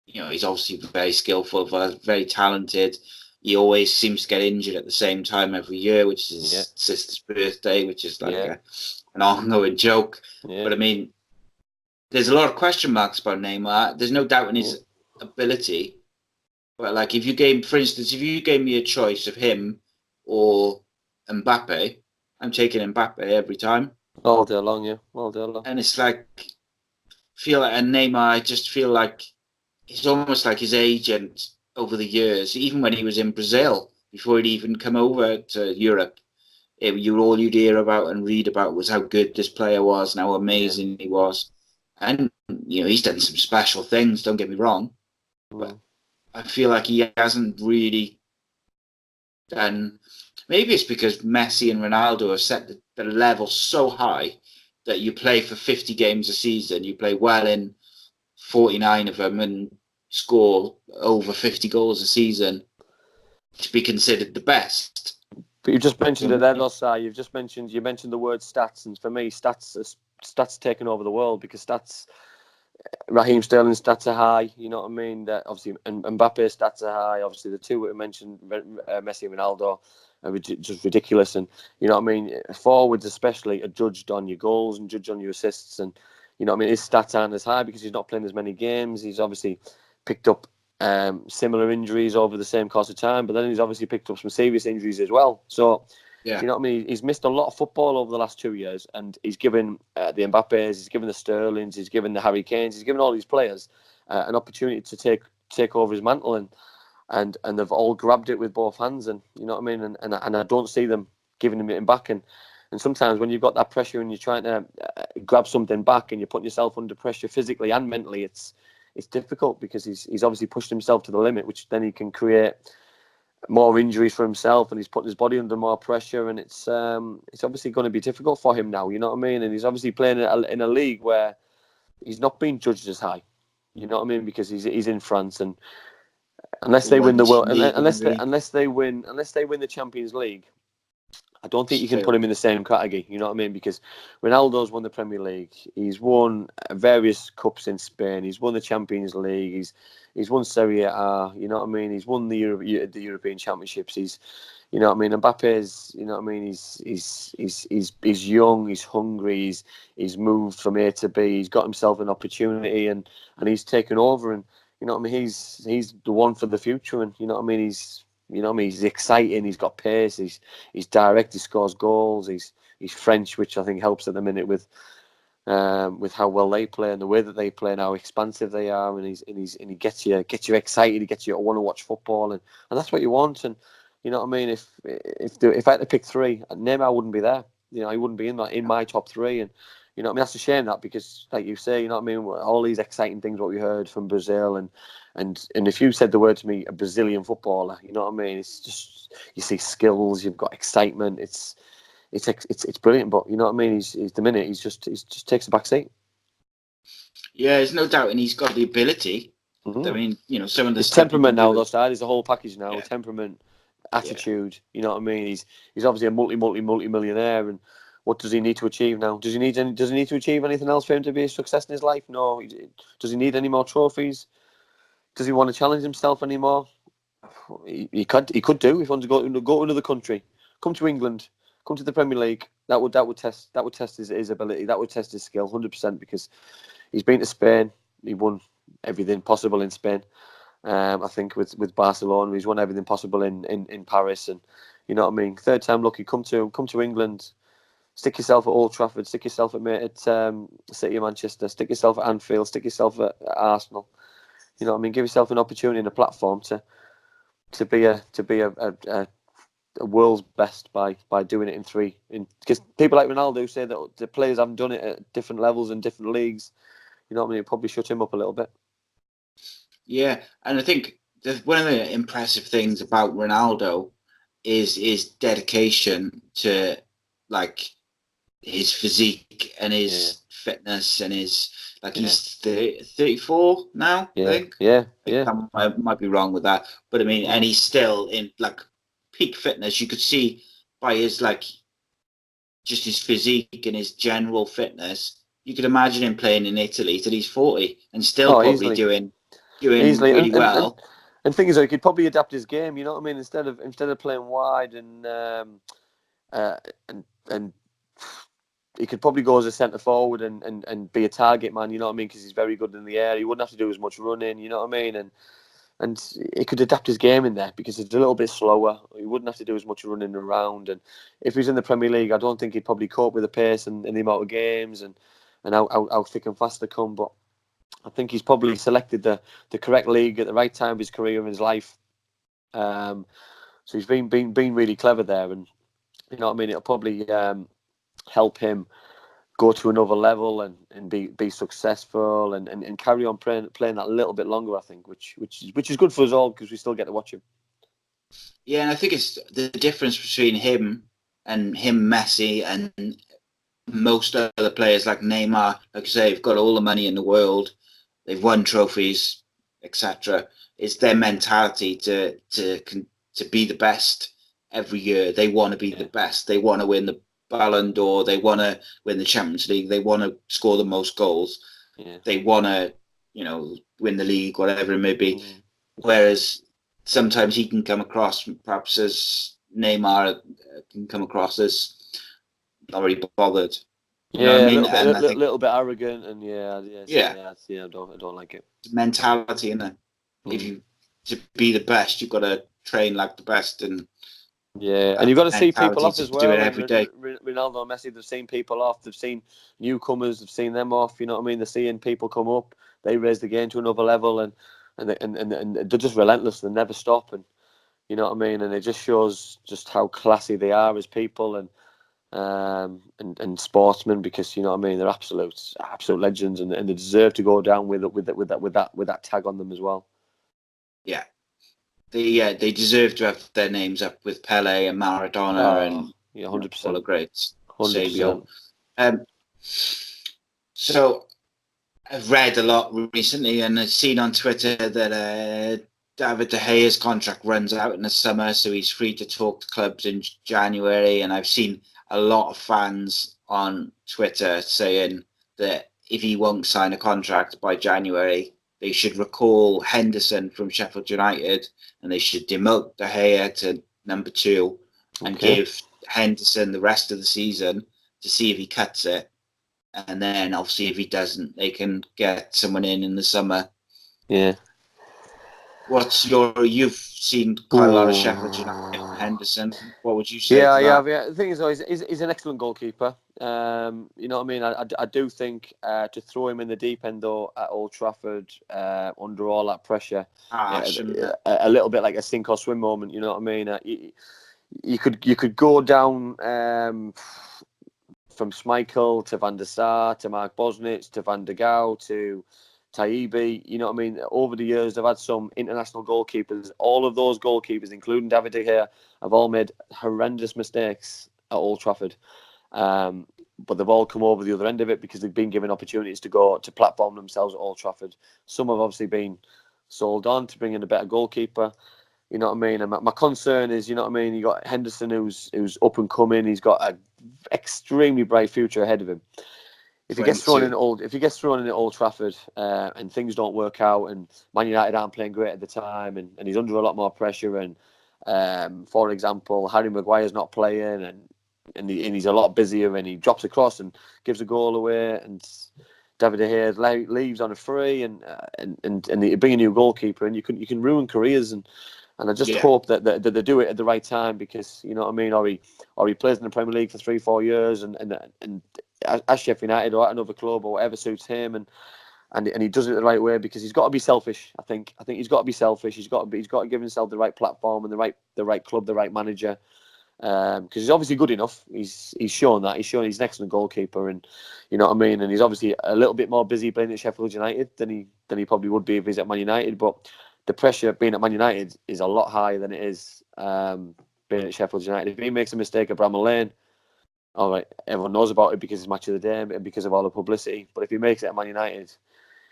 he's obviously very skillful, very talented. He always seems to get injured at the same time every year, which is his sister's birthday, which is like an ongoing joke. Yeah. But I mean, there's a lot of question marks about Neymar. There's no doubt in his ability. But like, for instance, if you gave me a choice of him or Mbappe, I'm taking Mbappe every time. All day long, yeah. All day long. And it's like, Neymar, I just feel like it's almost like his agent over the years, even when he was in Brazil, before he'd even come over to Europe, all you'd hear about and read about was how good this player was and how amazing he was. And, he's done some special things, don't get me wrong. But I feel like he hasn't really done. Maybe it's because Messi and Ronaldo have set the level so high that you play for 50 games a season, you play well in 49 of them and score over 50 goals a season to be considered the best. But you just mentioned it there, Rossar. You mentioned the word stats, and for me, stats taken over the world, because Raheem Sterling's stats are high, you know what I mean? That obviously, and Mbappe's stats are high. Obviously, the two that we mentioned, Messi and Ronaldo, are just ridiculous. And you know what I mean? Forwards especially are judged on your goals and judged on your assists, and you know what I mean? His stats aren't as high because he's not playing as many games. He's obviously picked up similar injuries over the same course of time, but then he's obviously picked up some serious injuries as well. So, you know what I mean? He's missed a lot of football over the last 2 years, and he's given the Mbappes, he's given the Sterlings, he's given the Harry Kanes, he's given all these players an opportunity to take over his mantle, and they've all grabbed it with both hands, and you know what I mean? And I don't see them giving him it back. And sometimes when you've got that pressure and you're trying to grab something back and you're putting yourself under pressure physically and mentally, it's difficult, because he's obviously pushed himself to the limit, which then he can create more injuries for himself, and he's putting his body under more pressure, and it's obviously going to be difficult for him now, you know what I mean? And he's obviously playing in a league where he's not being judged as high, you know what I mean? Because he's in France, and unless they win the world, unless they win the Champions League, I don't think you can put him in the same category. You know what I mean? Because Ronaldo's won the Premier League. He's won various cups in Spain. He's won the Champions League. He's won Serie A. You know what I mean? He's won the European Championships. He's, you know what I mean? Mbappe's, you know what I mean? He's young. He's hungry. He's moved from A to B. He's got himself an opportunity, and he's taken over. And you know what I mean? He's the one for the future. And you know what I mean? He's exciting. He's got pace. He's direct. He scores goals. He's French, which I think helps at the minute with how well they play and the way that they play and how expansive they are. And he gets you excited. He gets you to want to watch football, and that's what you want. And you know what I mean? If I had to pick three, Neymar wouldn't be there. You know, he wouldn't be in my top three. And you know what I mean? That's a shame, that, because like you say, you know what I mean? All these exciting things what we heard from Brazil, and if you said the word to me, a Brazilian footballer, you know what I mean? It's just, you see skills, you've got excitement. It's brilliant. But you know what I mean? He's the minute he just takes a back seat. Yeah, there's no doubt, and he's got the ability. I mean, you know, some of the temperament now, though, side is a whole package now. Temperament, attitude. You know what I mean? He's obviously a multi-millionaire, and what does he need to achieve now? Does he need to achieve anything else for him to be a success in his life? No. Does he need any more trophies? Does he want to challenge himself anymore? He could do if he wanted to go to another country, come to England, come to the Premier League. That would test his ability. That would test his skill 100%, because he's been to Spain. He won everything possible in Spain. I think with Barcelona, he's won everything possible in Paris, and you know what I mean. Third time lucky. Come to England. Stick yourself at Old Trafford. Stick yourself at City of Manchester. Stick yourself at Anfield. Stick yourself at Arsenal. You know what I mean. Give yourself an opportunity and a platform to be a world's best by doing it in three. Because people like Ronaldo say that the players haven't done it at different levels and different leagues. You know what I mean. It probably shut him up a little bit. Yeah, and I think one of the impressive things about Ronaldo is dedication to like his physique and his fitness and his he's 34 now. I think. I might be wrong with that, but I mean, and he's still in like peak fitness. You could see by his just his physique and his general fitness. You could imagine him playing in Italy till he's 40 and still probably easily. doing really well. And thing is, he could probably adapt his game. You know what I mean? Instead of playing wide and he could probably go as a centre forward and be a target man. You know what I mean? Because he's very good in the air. He wouldn't have to do as much running. You know what I mean? And he could adapt his game in there because it's a little bit slower. He wouldn't have to do as much running around. And if he's in the Premier League, I don't think he'd probably cope with the pace and the amount of games and how thick and fast they come. But I think he's probably selected the correct league at the right time of his career and his life. So he's been really clever there, and you know what I mean. It'll probably help him go to another level and be successful and carry on playing that little bit longer. I think, which is good for us all because we still get to watch him. Yeah, and I think it's the difference between him, Messi, and most other players like Neymar. Like I say, they've got all the money in the world, they've won trophies, etc. It's their mentality to be the best every year. They want to be the best. They want to win the Ballon d'Or. They want to win the Champions League. They want to score the most goals. Yeah. They want to, win the league, whatever it may be. Whereas sometimes he can come across, perhaps as Neymar can come across as not really bothered. You know what I mean? A little bit arrogant, and I don't like it. Mentality, innit? If you to be the best, you've got to train like the best, and and you've got to see people off as well. Do it every day. Ronaldo and Messi, they've seen people off. They've seen newcomers. They've seen them off. You know what I mean? They're seeing people come up. They raise the game to another level, and they're just relentless. They never stop, and you know what I mean. And it just shows just how classy they are as people and sportsmen, because you know what I mean. They're absolute legends, and they deserve to go down with that tag on them as well. Yeah. They deserve to have their names up with Pele and Maradona and 100%. All the greats. 100%. So I've read a lot recently, and I've seen on Twitter that David De Gea's contract runs out in the summer, so he's free to talk to clubs in January. And I've seen a lot of fans on Twitter saying that if he won't sign a contract by January, they should recall Henderson from Sheffield United and they should demote De Gea to number 2 and give Henderson the rest of the season to see if he cuts it. And then obviously if he doesn't, they can get someone in the summer. Yeah. You've seen quite a lot of Sheffield United and Henderson. What would you say? Yeah. The thing is, though, he's an excellent goalkeeper. You know what I mean? I do think to throw him in the deep end, though, at Old Trafford, under all that pressure, a little bit like a sink or swim moment. You know what I mean? You could go down from Schmeichel to Van der Sar to Mark Bosnich to Van der Gaal to Taibbi, you know what I mean? Over the years, they've had some international goalkeepers. All of those goalkeepers, including David De Gea, have all made horrendous mistakes at Old Trafford. But they've all come over the other end of it because they've been given opportunities to go to platform themselves at Old Trafford. Some have obviously been sold on to bring in a better goalkeeper. You know what I mean? And my concern is, you know what I mean? You got Henderson, who's up and coming. He's got an extremely bright future ahead of him. If he gets thrown in at Old Trafford and things don't work out, and Man United aren't playing great at the time, and he's under a lot more pressure, and for example, Harry Maguire's not playing, and he's a lot busier, and he drops a cross and gives a goal away, and David De Gea leaves on a free, and they bring a new goalkeeper, and you can ruin careers, and I just hope that they do it at the right time, because you know what I mean, or he plays in the Premier League for 3-4 years, and as Sheffield United or at another club or whatever suits him, and he does it the right way, because he's got to be selfish. I think he's got to be selfish. He's got to give himself the right platform and the right club, the right manager, because he's obviously good enough. He's shown that. He's shown he's an excellent goalkeeper, and you know what I mean. And he's obviously a little bit more busy playing at Sheffield United than he probably would be if he's at Man United. But the pressure being at Man United is a lot higher than it is being at Sheffield United. If he makes a mistake at Bramall Lane, all right, everyone knows about it because it's match of the day and because of all the publicity. But if he makes it at Man United,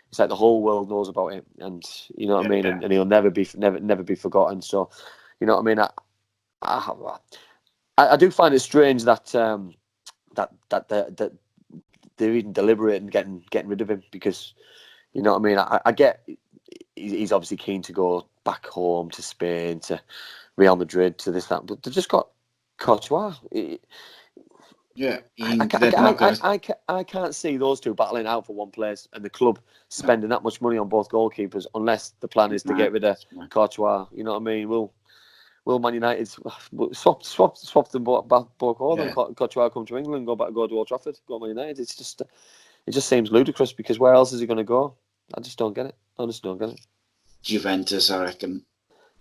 it's like the whole world knows about it, and you know what I mean. And he'll never be forgotten. So, you know what I mean. I do find it strange that they're even deliberate in getting rid of him, because you know what I mean. I get he's obviously keen to go back home to Spain, to Real Madrid, to this that, but they've just got Courtois. I can't see those two battling out for one place, and the club spending that much money on both goalkeepers, unless the plan is to get rid of Courtois. You know what I mean? Will Man United swap them both over? Yeah. Courtois come to England, go to Old Trafford, go to Man United. It just seems ludicrous, because where else is he going to go? I just don't get it. Honestly, don't get it. Juventus, I reckon.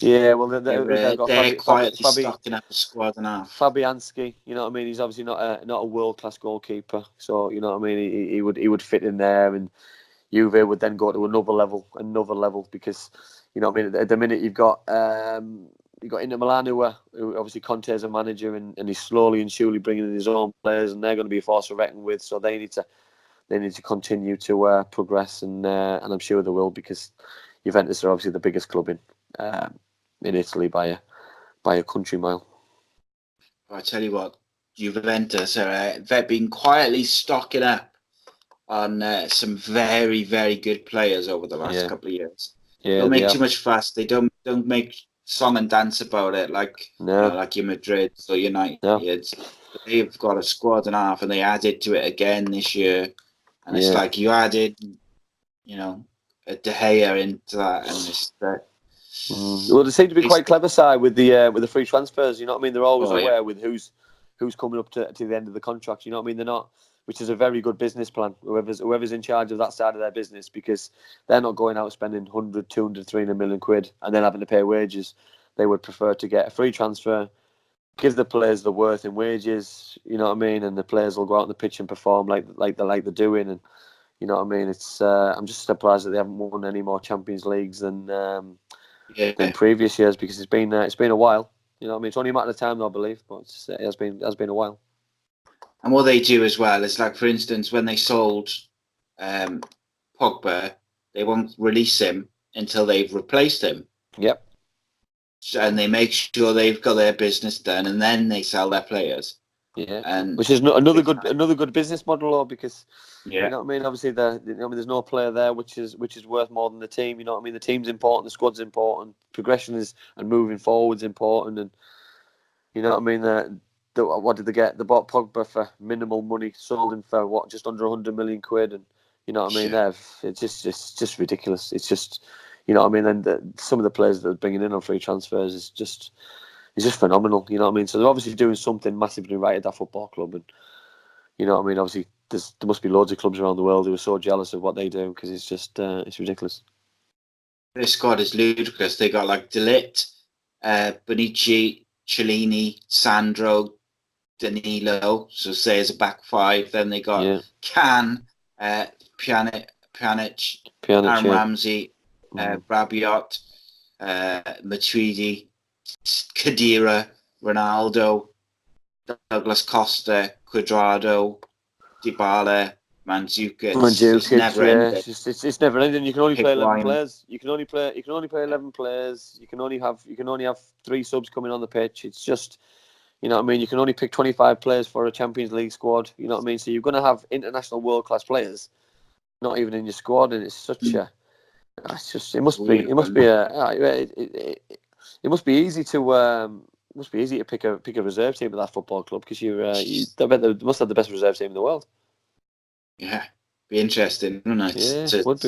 Yeah, well, they're quietly stocking up a squad and half. Fabianski, you know what I mean. He's obviously not a world class goalkeeper, so you know what I mean. He would fit in there, and Juve would then go to another level, because you know what I mean. At the minute, you've got Inter Milan, who obviously Conte's a manager, and he's slowly and surely bringing in his own players, and they're going to be a force to reckon with. So they need to continue to progress, and I'm sure they will, because Juventus are obviously the biggest club in Italy by a country mile. I tell you what, Juventus they've been quietly stocking up on some very, very good players over the last couple of years. Yeah, don't make too much fuss. They don't make song and dance about it like like your Madrid or United. No. They've got a squad and a half, and they added to it again this year. And it's like you added, a De Gea into that, and it's well, they seem to be quite clever side with the free transfers. You know what I mean? They're always aware with who's coming up to the end of the contract. You know what I mean? They're not, which is a very good business plan. Whoever's in charge of that side of their business, because they're not going out spending 100, 200, 300 million quid and then having to pay wages. They would prefer to get a free transfer, give the players the worth in wages. You know what I mean? And the players will go out on the pitch and perform like they're doing. And you know what I mean? It's I'm just surprised that they haven't won any more Champions Leagues than previous years, because it's been a while. You know what I mean? It's only a matter of time, I believe, but it has been a while. And what they do as well is, like, for instance, when they sold Pogba, they won't release him until they've replaced him. Yep. And they make sure they've got their business done, and then they sell their players. Yeah, and which is another good business model, though, because yeah, you know what I mean. Obviously, there's no player there which is worth more than the team. You know what I mean. The team's important, the squad's important, progression is and moving forward's important, and you know what I mean. What did they get? They bought Pogba for minimal money, sold him for what, just under 100 million quid, and you know what I mean. yeah. It's just ridiculous. It's just, you know what I mean. And some of the players that they're bringing in on free transfers is just. It's just phenomenal, you know what I mean? So they're obviously doing something massively right at that football club. And, you know what I mean? Obviously, there must be loads of clubs around the world who are so jealous of what they do because it's just, it's ridiculous. Their squad is ludicrous. They got like De Ligt, Bonici, Cellini, Sandro, Danilo, so say as a back five. Then they got Can, Pjanic, Aaron Ramsey, Rabiot, Matuidi, Khedira, Ronaldo, Douglas Costa, Cuadrado, Dybala, Mandzukic. It's never ending. It's never ending. You can only play 11 players. You can only play 11 players. You can only have 3 subs coming on the pitch. It's just, you know what I mean. You can only pick 25 players for a Champions League squad. You know what I mean. So you're going to have international world class players, not even in your squad, and it's such a. It's just. It must be easy to. Must be easy to pick a reserve team at that football club because I bet they must have the best reserve team in the world. Yeah, be interesting, wouldn't it, to see what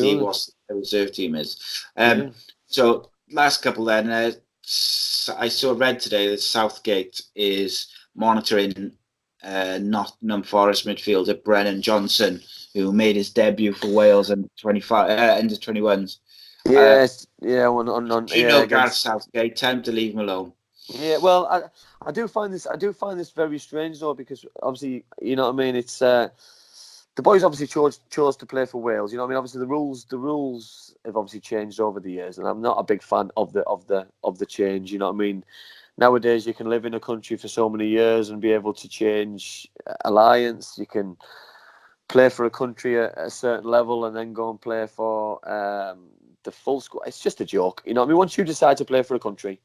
the reserve team is. So last couple then, I read today that Southgate is monitoring Nottingham Forest midfielder Brennan Johnson, who made his debut for Wales under 21s. Gareth Southgate, time to leave him alone. Yeah, well, I do find this very strange though, because obviously, you know what I mean. It's the boys obviously chose to play for Wales. You know what I mean. Obviously, the rules have obviously changed over the years, and I'm not a big fan of the change. You know what I mean. Nowadays, you can live in a country for so many years and be able to change alliance. You can play for a country at a certain level and then go and play for the full squad. It's just a joke. You know what I mean. Once you decide to play for a country,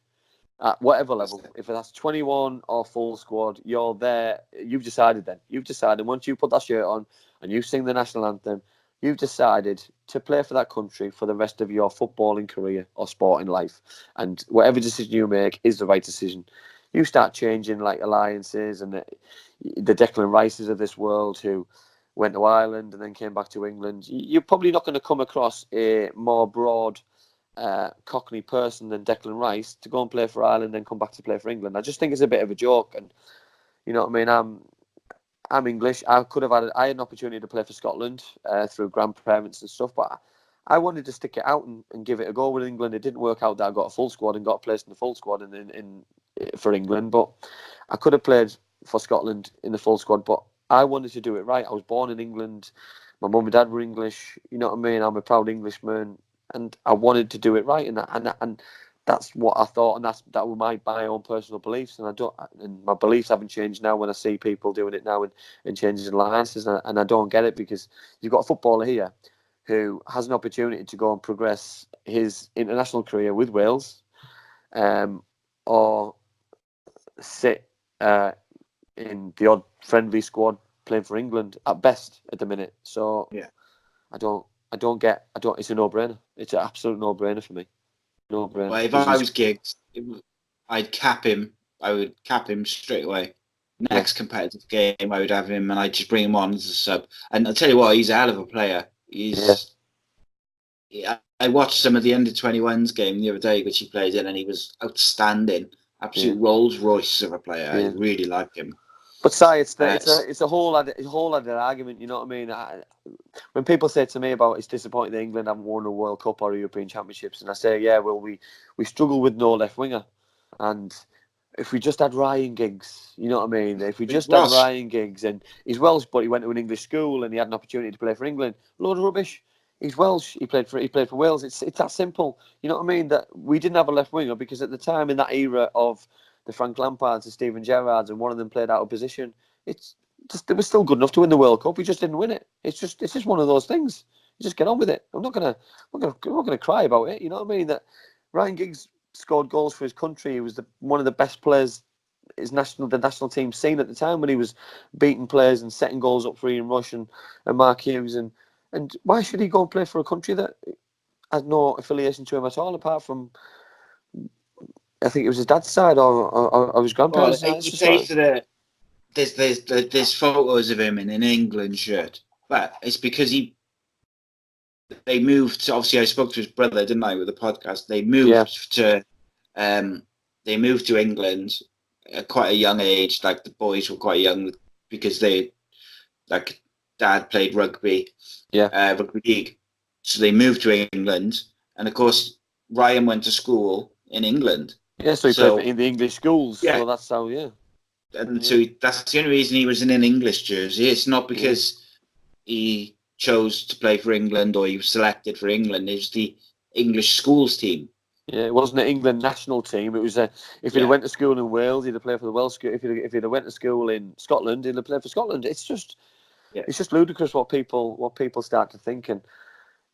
at whatever level, if that's 21 or full squad, you're there. You've decided then. You've decided once you put that shirt on and you sing the national anthem, you've decided to play for that country for the rest of your footballing career or sporting life. And whatever decision you make is the right decision. You start changing like alliances and the Declan Rices of this world who went to Ireland and then came back to England. You're probably not going to come across a more broad Cockney person than Declan Rice to go and play for Ireland and then come back to play for England. I just think it's a bit of a joke, and you know what I mean. I'm English. I had an opportunity to play for Scotland through grandparents and stuff, but I wanted to stick it out and give it a go with England. It didn't work out that I got a full squad and got placed in the full squad for England, but I could have played for Scotland in the full squad. But I wanted to do it right. I was born in England. My mum and dad were English. You know what I mean. I'm a proud Englishman. And I wanted to do it right, and that's what I thought, and that were my own personal beliefs, and my beliefs haven't changed now when I see people doing it now and changing alliances, and I don't get it, because you've got a footballer here who has an opportunity to go and progress his international career with Wales, or sit in the odd friendly squad playing for England at best at the minute. So yeah. It's a no-brainer. It's an absolute no-brainer for me. No-brainer. Well, if I was Giggs, I'd cap him. I would cap him straight away. Next competitive game, I would have him, and I'd just bring him on as a sub. And I'll tell you what, he's a hell of a player. I watched some of the under-21s game the other day, which he played in, and he was outstanding. Absolute Rolls Royce of a player. I really like him. But it's a whole other argument. You know what I mean? When people say to me about it's disappointing that England haven't won a World Cup or European Championships, and I say, yeah, well, we struggle with no left winger, and if we just had Ryan Giggs, you know what I mean? If we just had Ryan Giggs, and he's Welsh, but he went to an English school and he had an opportunity to play for England, load of rubbish. He's Welsh. He played for Wales. It's that simple. You know what I mean? That we didn't have a left winger because at the time in that era of the Frank Lampards and Steven Gerrards, and one of them played out of position. They were still good enough to win the World Cup. We just didn't win it. It's just one of those things. You just get on with it. I'm not gonna cry about it. You know what I mean? That Ryan Giggs scored goals for his country. He was one of the best players the national team seen at the time when he was beating players and setting goals up for Ian Rush and Mark Hughes. And why should he go and play for a country that has no affiliation to him at all, apart from, I think it was his dad's side or his grandparents' side? He plays for the... There's photos of him in an England shirt, but it's because they moved to, obviously I spoke to his brother, didn't I, with the podcast. They moved to England at quite a young age. Like, the boys were quite young because dad played rugby, rugby league. So they moved to England, and of course Ryan went to school in England. Yeah, so he played in the English schools. Yeah. So that's how, And so that's the only reason he was in an English jersey. It's not because he chose to play for England or he was selected for England. It was the English schools team. Yeah, it wasn't an England national team. It was if he'd went to school in Wales, he'd have played for the Welsh school. If he'd have went to school in Scotland, he'd have played for Scotland. It's just ludicrous what people start to think, and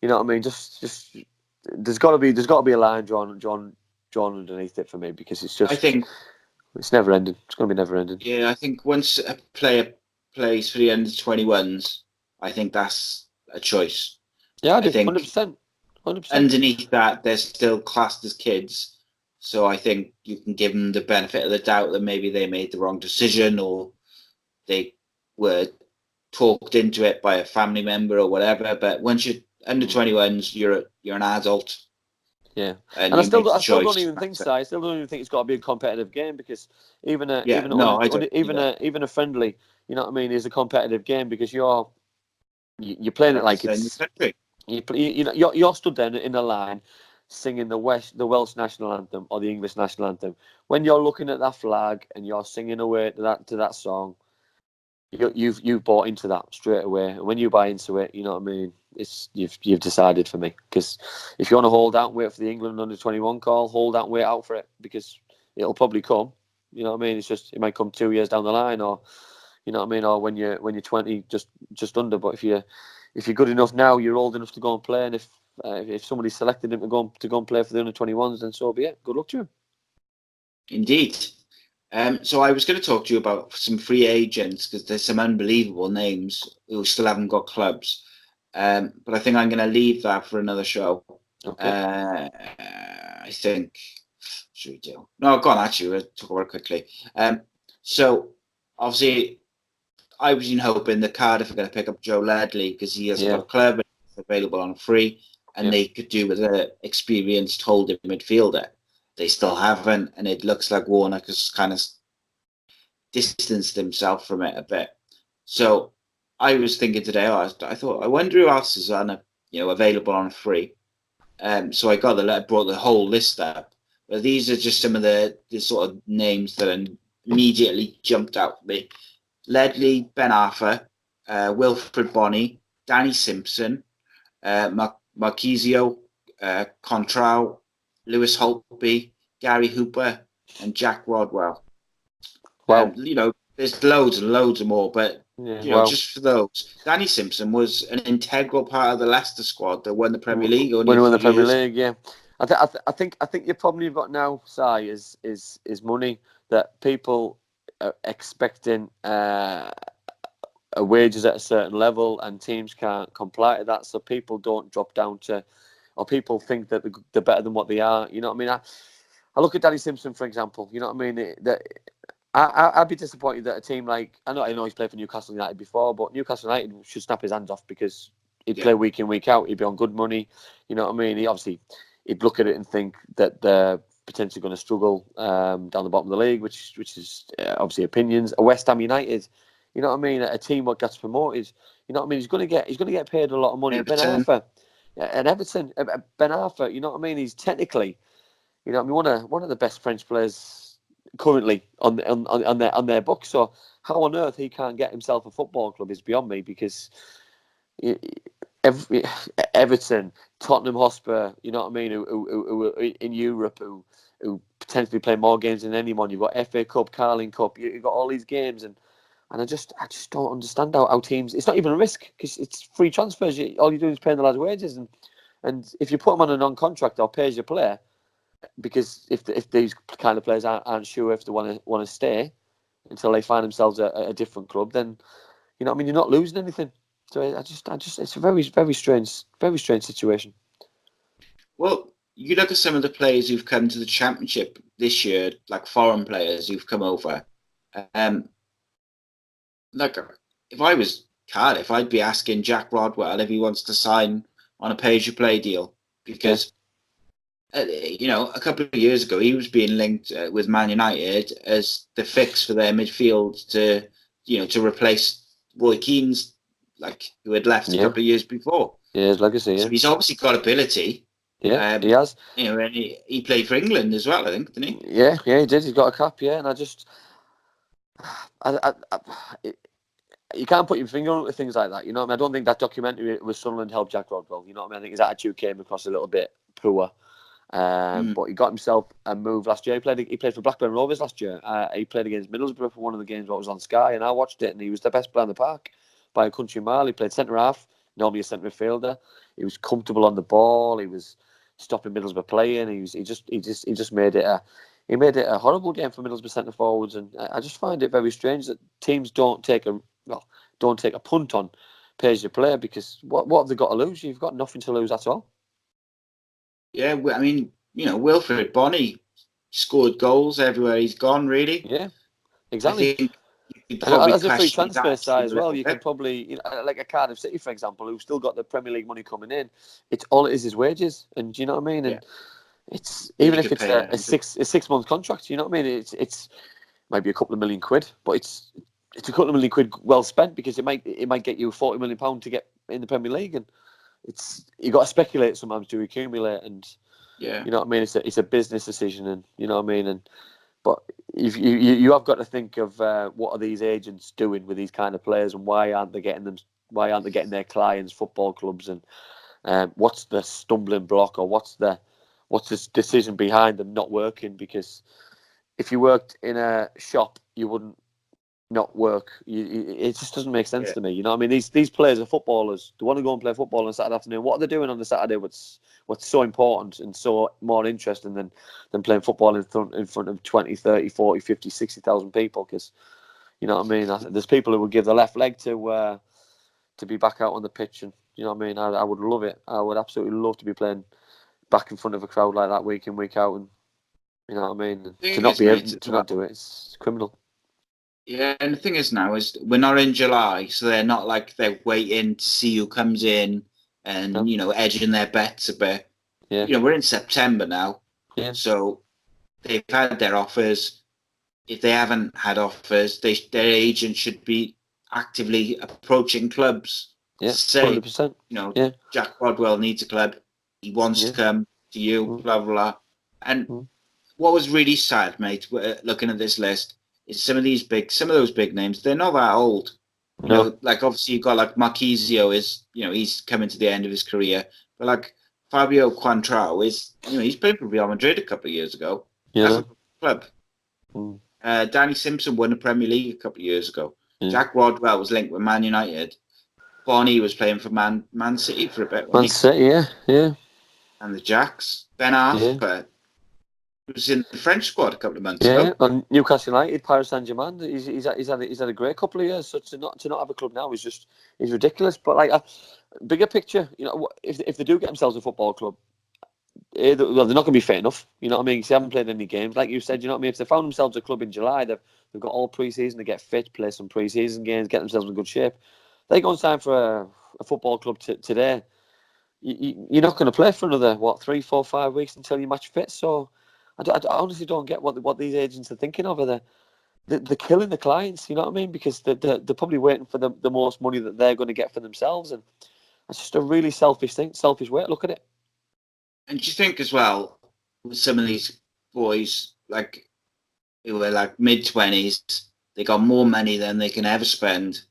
you know what I mean. Just there's got to be a line drawn underneath it for me, because it's just, I think it's never ending. It's going to be never ending. Yeah, I think once a player plays for the under-21s, I think that's a choice. Yeah, I think 100%. Underneath that, they're still classed as kids. So I think you can give them the benefit of the doubt that maybe they made the wrong decision, or they were talked into it by a family member or whatever. But once you're under 21s, you're an adult. Yeah, and I still don't even think it's got to be a competitive game, because even a friendly, you know what I mean, is a competitive game, because you're playing it like it's you're stood there in a line singing the Welsh national anthem or the English national anthem. When you're looking at that flag and you're singing away to that song, you've bought into that straight away. And when you buy into it, you know what I mean, it's you've decided for me. Because if you want to hold out and wait for the England under-21 call, hold out and wait out for it, because it'll probably come. You know what I mean? It's just, it might come 2 years down the line, or you know what I mean, or when you're 20, just under. But if you're good enough now, you're old enough to go and play, and if somebody selected him to go and play for the under-21s, then so be it. Good luck to him. Indeed. So I was going to talk to you about some free agents, because there's some unbelievable names who still haven't got clubs. But I think I'm going to leave that for another show. Okay. I think. Should we do? No, go on. Actually, we'll talk about it quickly. So obviously, I was hoping that Cardiff are going to pick up Joe Ledley, because he hasn't got a club and it's available on free, and they could do with an experienced holding midfielder. They still haven't, and it looks like Warnock has kind of distanced himself from it a bit. So I was thinking today, I thought, I wonder who else is available on free. So I brought the whole list up. But these are just some of the sort of names that immediately jumped out at me. Ledley, Ben Arthur, Wilfred Bonney, Danny Simpson, Marquisio, Contrao, Lewis Holtby, Gary Hooper, and Jack Rodwell. Wow. There's loads and loads of more, but just for those, Danny Simpson was an integral part of the Leicester squad that won the Premier League. When won the Premier League, yeah. I think your problem you've got now, Si, is money, that people are expecting wages at a certain level, and teams can't comply to that, so people don't drop down to, or people think that they're better than what they are. You know what I mean? I look at Danny Simpson, for example. You know what I mean? I'd be disappointed that a team like, I know he's played for Newcastle United before, but Newcastle United should snap his hands off, because he'd play week in, week out. He'd be on good money. You know what I mean? He'd look at it and think that they're potentially going to struggle down the bottom of the league, which is obviously opinions. A West Ham United, you know what I mean? A team that gets promoted, you know what I mean? He's going to get paid a lot of money. Ben Arthur, and Everton, Ben Arthur, you know what I mean? He's technically, you know what I mean, one of the best French players currently on their books. So how on earth he can't get himself a football club is beyond me, because Everton, Tottenham Hotspur, you know what I mean, who in Europe, who potentially play more games than anyone. You've got FA Cup, Carling Cup, you've got all these games, and I just don't understand how teams. It's not even a risk, because it's free transfers. All you're doing is paying the lads' wages, and if you put them on a non-contract or pay as you play, because if these kind of players aren't sure if they want to stay until they find themselves at a different club, then you know what I mean, you're not losing anything. So I just it's a very strange situation. Well, you look at some of the players who've come to the Championship this year, like foreign players who've come over. Like, if I was Cardiff, I'd be asking Jack Rodwell if he wants to sign on a pay-as-you-play deal, because you know, a couple of years ago he was being linked with Man United as the fix for their midfield to replace Roy Keane's, like, who had left a couple of years before. Yeah, his legacy. So he's obviously got ability. Yeah, he has. You know, and he played for England as well, I think, didn't he? Yeah, he did. He's got a cap. Yeah, and you can't put your finger on things like that. You know what I mean? I don't think that documentary with Sunderland helped Jack Rodwell. You know what I mean? I think his attitude came across a little bit poor. But he got himself a move last year. He played for Blackburn Rovers last year. He played against Middlesbrough for one of the games that was on Sky, and I watched it, and he was the best player in the park by a country mile. He played centre half, normally a centre midfielder. He was comfortable on the ball. He was stopping Middlesbrough playing. He just made it a horrible game for Middlesbrough centre forwards, and I just find it very strange that teams don't take a punt on pay as you play, because what have they got to lose? You've got nothing to lose at all. Yeah, I mean, you know, Wilfred Bonney scored goals everywhere he's gone, really. Yeah, exactly. I think you and as a free transfer side as well, you bit. can probably, you know, like a Cardiff City, for example, who've still got the Premier League money coming in. It's all it is wages, and do you know what I mean? And it's even if it's a 6 month contract, you know what I mean? It's maybe a couple of £1 million, but it's a couple of £1 million well spent, because it might get you £40 million to get in the Premier League, and you got to speculate sometimes to accumulate, and you know what I mean. It's a business decision, and you know what I mean. And but if you have got to think of what are these agents doing with these kind of players, and why aren't they getting them? Why aren't they getting their clients football clubs? And what's the stumbling block, or what's the decision behind them not working? Because if you worked in a shop, you wouldn't not work. It just doesn't make sense to me. You know what I mean? These players are footballers. They want to go and play football on a Saturday afternoon. What are they doing on the Saturday? What's so important and so more interesting than playing football in front of 20, 30, 40, 50, 60,000 people? Because, you know what I mean? There's people who would give their left leg to be back out on the pitch, and you know what I mean? I would love it. I would absolutely love to be playing back in front of a crowd like that week in, week out, and you know what I mean? To not be able to not do it, it's criminal. Yeah, and the thing is now is we're not in July, so they're not like they're waiting to see who comes in and you know, edging their bets a bit. Yeah. You know, we're in September now. Yeah. So they've had their offers. If they haven't had offers, their agent should be actively approaching clubs. Yeah, say, 100%. You know, Jack Rodwell needs a club. He wants to come to you, blah, blah, blah. And what was really sad, mate, looking at this list, is some of those big names, they're not that old. You know, like obviously you've got like Marquisio he's coming to the end of his career. But like Fabio Quantrao he's played for Real Madrid a couple of years ago. Yeah. Club. Danny Simpson won the Premier League a couple of years ago. Jack Rodwell was linked with Man United. Bonnie was playing for Man City for a bit. Man City, yeah. And the Jacks. Ben Arthur was in the French squad a couple of months ago. Yeah, and Newcastle United, Paris Saint-Germain. He's had a great couple of years. So to not have a club now is ridiculous. But like a bigger picture, you know, if they do get themselves a football club, they're not going to be fit enough. You know what I mean? Because they haven't played any games, like you said. You know what I mean? If they found themselves a club in July, they've got all pre-season to get fit, play some pre-season games, get themselves in good shape. They go and sign for a football club today. You're not going to play for another 3, 4, 5 weeks until you match fit. So. I honestly don't get what these agents are thinking of. They're killing the clients, you know what I mean? Because they're probably waiting for the most money that they're going to get for themselves, and it's just a really selfish way to look at it. And do you think as well, with some of these boys, like who are like mid-20s, they got more money than they can ever spend,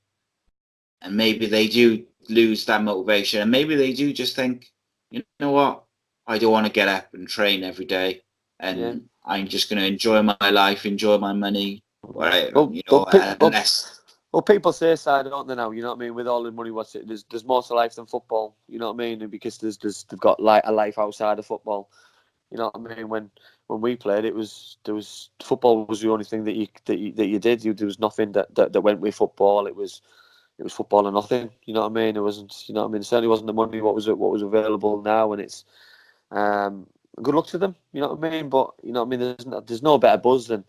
and maybe they do lose that motivation, and maybe they do just think, you know what, I don't want to get up and train every day. And I'm just going to enjoy my life, enjoy my money. Unless... Well, people say so, don't they now? You know what I mean? With all the money, there's more to life than football. You know what I mean? And because they've got a life outside of football. You know what I mean? When we played, football was the only thing that you did. There was nothing that went with football. It was football or nothing. You know what I mean? It wasn't. You know what I mean? It certainly wasn't the money what was available now, and it's good luck to them. You know what I mean? But you know what I mean? There's no better buzz than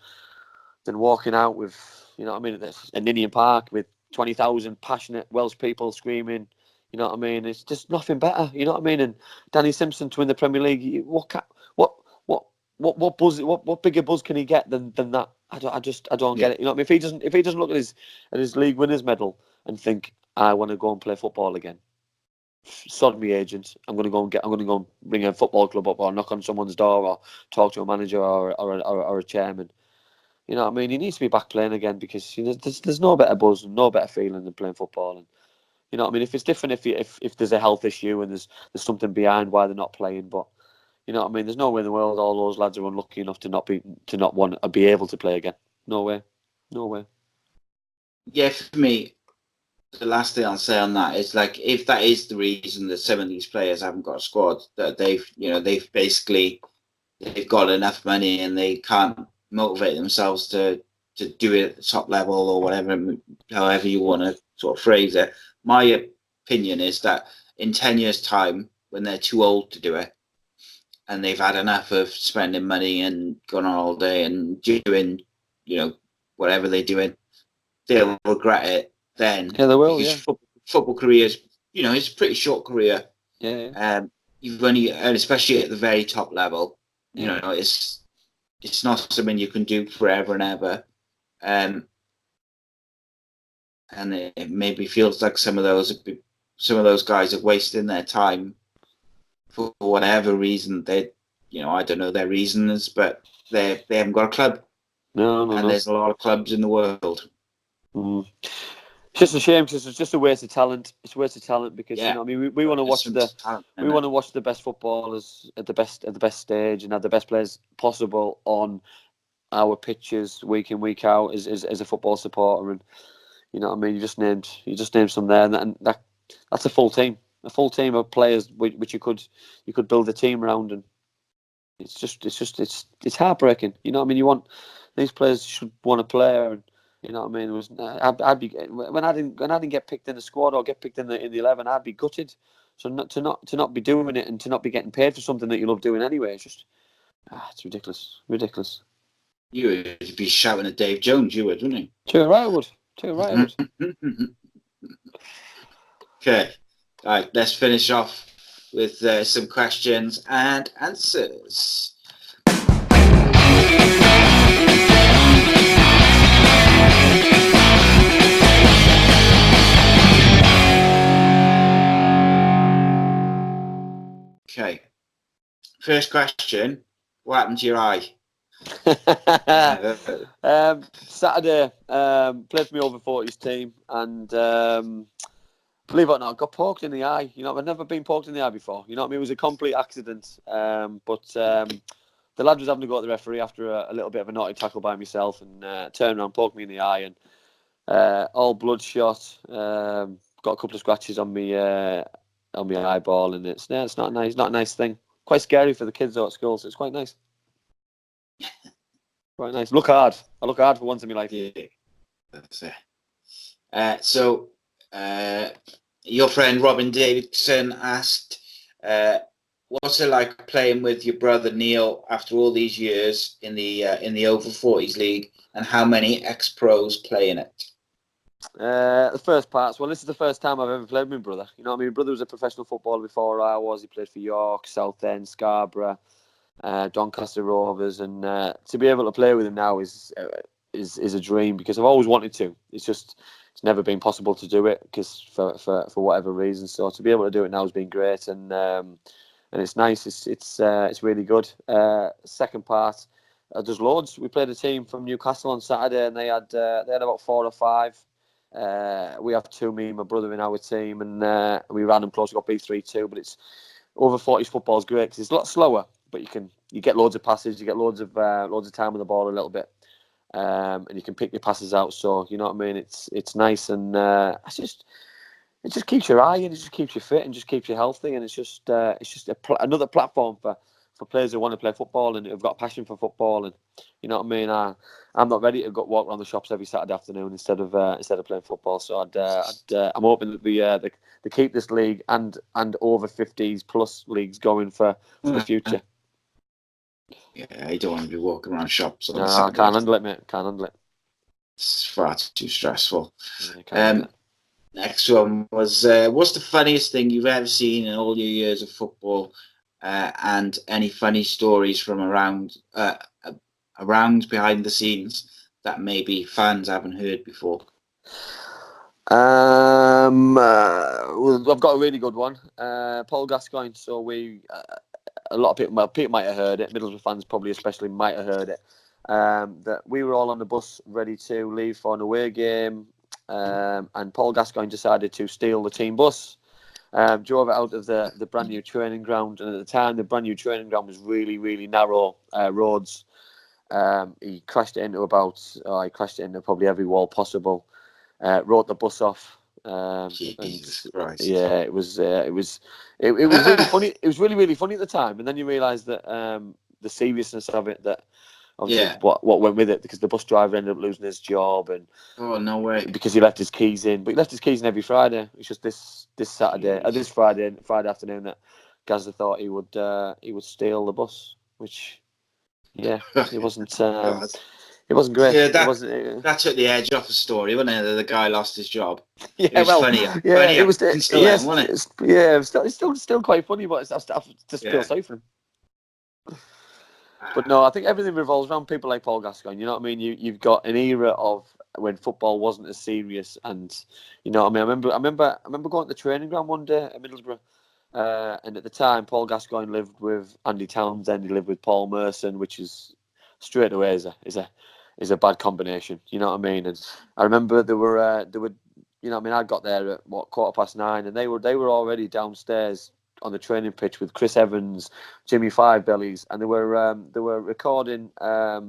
walking out with, you know what I mean, at Ninian Park with 20,000 passionate Welsh people screaming. You know what I mean? It's just nothing better. You know what I mean? And Danny Simpson to win the Premier League. What buzz? What bigger buzz can he get than that? I don't get it. You know what I mean? If he doesn't look at his league winners medal and think, I want to go and play football again, sod me agent. I'm going to go and bring a football club up or knock on someone's door or talk to a manager or a chairman. You know what I mean? He needs to be back playing again because there's no better buzz and no better feeling than playing football. And you know what I mean? If it's different, if there's a health issue and there's something behind why they're not playing, but you know what I mean? There's no way in the world all those lads are unlucky enough to not want to be able to play again. No way. Yeah, for me, the last thing I'll say on that is like if that is the reason that some of these players haven't got a squad, that they've got enough money and they can't motivate themselves to do it at the top level or whatever, however you want to sort of phrase it. My opinion is that in 10 years' time, when they're too old to do it and they've had enough of spending money and going on all day and doing, whatever they're doing, they'll regret it then. Yeah, they will, yeah. Football careers, it's a pretty short career. Yeah. You've only, and especially at the very top level, it's not something you can do forever and ever. And it maybe feels like some of those guys are wasting their time for whatever reason. They, I don't know their reasons, but they haven't got a club. No. There's a lot of clubs in the world. It's just a shame because it's just a waste of talent. It's a waste of talent because you know what I mean. We want to watch the best footballers at the best stage and have the best players possible on our pitches week in week out as a football supporter. And you know what I mean. You just named some there, and that's a full team of players which you could build a team around. And it's heartbreaking. You know what I mean. You want these players should want to play. And you know what I mean? I'd be when I didn't get picked in the squad or get picked in the 11, I'd be gutted. So to not be doing it and to not be getting paid for something that you love doing anyway, it's just it's ridiculous. You would be shouting at Dave Jones, you would, wouldn't you? Too right, I would. Okay, all right. Let's finish off with some questions and answers. Okay. First question. What happened to your eye? Saturday, played for my over 40s team and believe it or not, got poked in the eye. You know, I've never been poked in the eye before. You know what I mean? It was a complete accident. But the lad was having to go at the referee after a little bit of a naughty tackle by myself and turned around, poked me in the eye and all bloodshot. Got a couple of scratches on my eyeball and it's not nice. Not a nice thing. Quite scary for the kids though at school, so it's quite nice. Quite nice. I look hard for once in my life. Yeah. That's it. So your friend Robin Davidson asked, what's it like playing with your brother Neil after all these years in the over 40s league, and how many ex-pros play in it? The first part, well, this is the first time I've ever played with my brother. You know what I mean? My brother was a professional footballer before I was. He played for York, Southend, Scarborough, Doncaster Rovers, and to be able to play with him now is a dream because I've always wanted to. It's never been possible to do it because for whatever reason. So to be able to do it now has been great, and it's nice. It's really good. Second part, there's loads. We played a team from Newcastle on Saturday, and they had about 4 or 5. We have 2, me and my brother in our team, and we ran them close. We got beat 3-2, but it's over 40s football is great because it's a lot slower, but you get loads of passes, you get loads of time on the ball a little bit, and you can pick your passes out. So you know what I mean. It's nice, and it just keeps your eye and it just keeps you fit and just keeps you healthy, and it's just another platform for players who want to play football and who've got a passion for football, and you know what I mean. I'm not ready to go walk around the shops every Saturday afternoon instead of playing football. So I'm hoping that they keep this league and over 50s plus leagues going for the future. Yeah, you don't want to be walking around shops on No, Saturday. I can't handle it, mate. Can't handle it. It's far too stressful. Yeah, next one was what's the funniest thing you've ever seen in all your years of football, and any funny stories from around behind the scenes that maybe fans haven't heard before? I've got a really good one. Paul Gascoigne. So we, a lot of people, well, Peter might have heard it. Middlesbrough fans probably especially might have heard it. That we were all on the bus ready to leave for an away game, and Paul Gascoigne decided to steal the team bus. Drove it out of the brand new training ground, and at the time the brand new training ground was really, really narrow roads. He crashed it into probably every wall possible. Wrote the bus off. Jesus Christ. Yeah, it was really funny. It was really, really funny at the time, and then you realise that the seriousness of it, that obviously what went with it, because the bus driver ended up losing his job, and oh, no way, because he left his keys in. But he left his keys in every Friday. It's just this Saturday, this Friday afternoon, that Gazza thought he would steal the bus, which it wasn't. It wasn't great. Yeah, that took the edge off the story, wasn't it? That the guy lost his job. It was funnier. It was. Wasn't it? It's still quite funny, but I just feel sorry for him. But no, I think everything revolves around people like Paul Gascoigne. You know what I mean? You've got an era of when football wasn't as serious, and you know what I mean. I remember going to the training ground one day at Middlesbrough, and at the time Paul Gascoigne lived with Andy Townsend. He lived with Paul Merson, which is straight away is a bad combination. You know what I mean? And I remember there were you know what I mean. I got there at 9:15, and they were already downstairs on the training pitch with Chris Evans, Jimmy Five Bellies, and they were recording a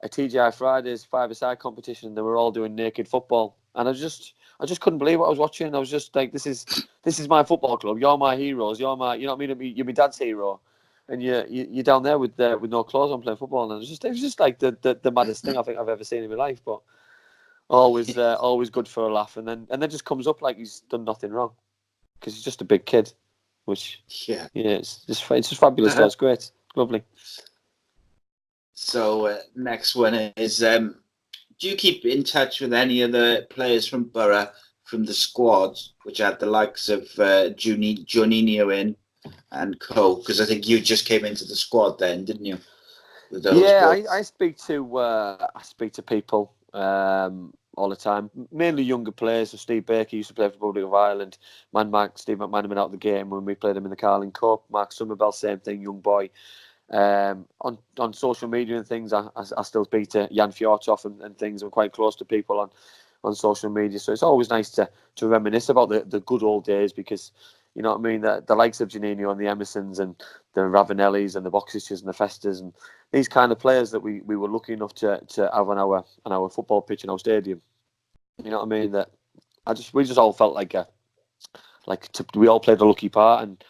TGI Fridays five-a-side competition. They were all doing naked football, and I just couldn't believe what I was watching. I was just like, this is my football club. You're my heroes. You're my, you know what I mean? You're my dad's hero, and you're down there with no clothes on playing football. And it was just like the maddest thing I think I've ever seen in my life. But always good for a laugh, and then just comes up like he's done nothing wrong, because he's just a big kid. Which it's just fabulous. That's great, lovely. So next one is: do you keep in touch with any of the players from Borough from the squad, which had the likes of Juninho in and co? Because I think you just came into the squad then, didn't you? I speak to people all the time, mainly younger players. So Steve Baker used to play for Republic of Ireland. Steve McManaman out of the game when we played him in the Carling Cup. Mark Somerville, same thing, young boy. On social media and things, I still speak to Jan Fjortoff and things. I'm quite close to people on social media, so it's always nice to reminisce about the good old days, because you know what I mean, the likes of Juninho and the Emersons and the Ravanellis and the Boxiches and the Festas and these kind of players that we were lucky enough to have on our football pitch in our stadium. You know what I mean? That we just all felt like we all played a lucky part, and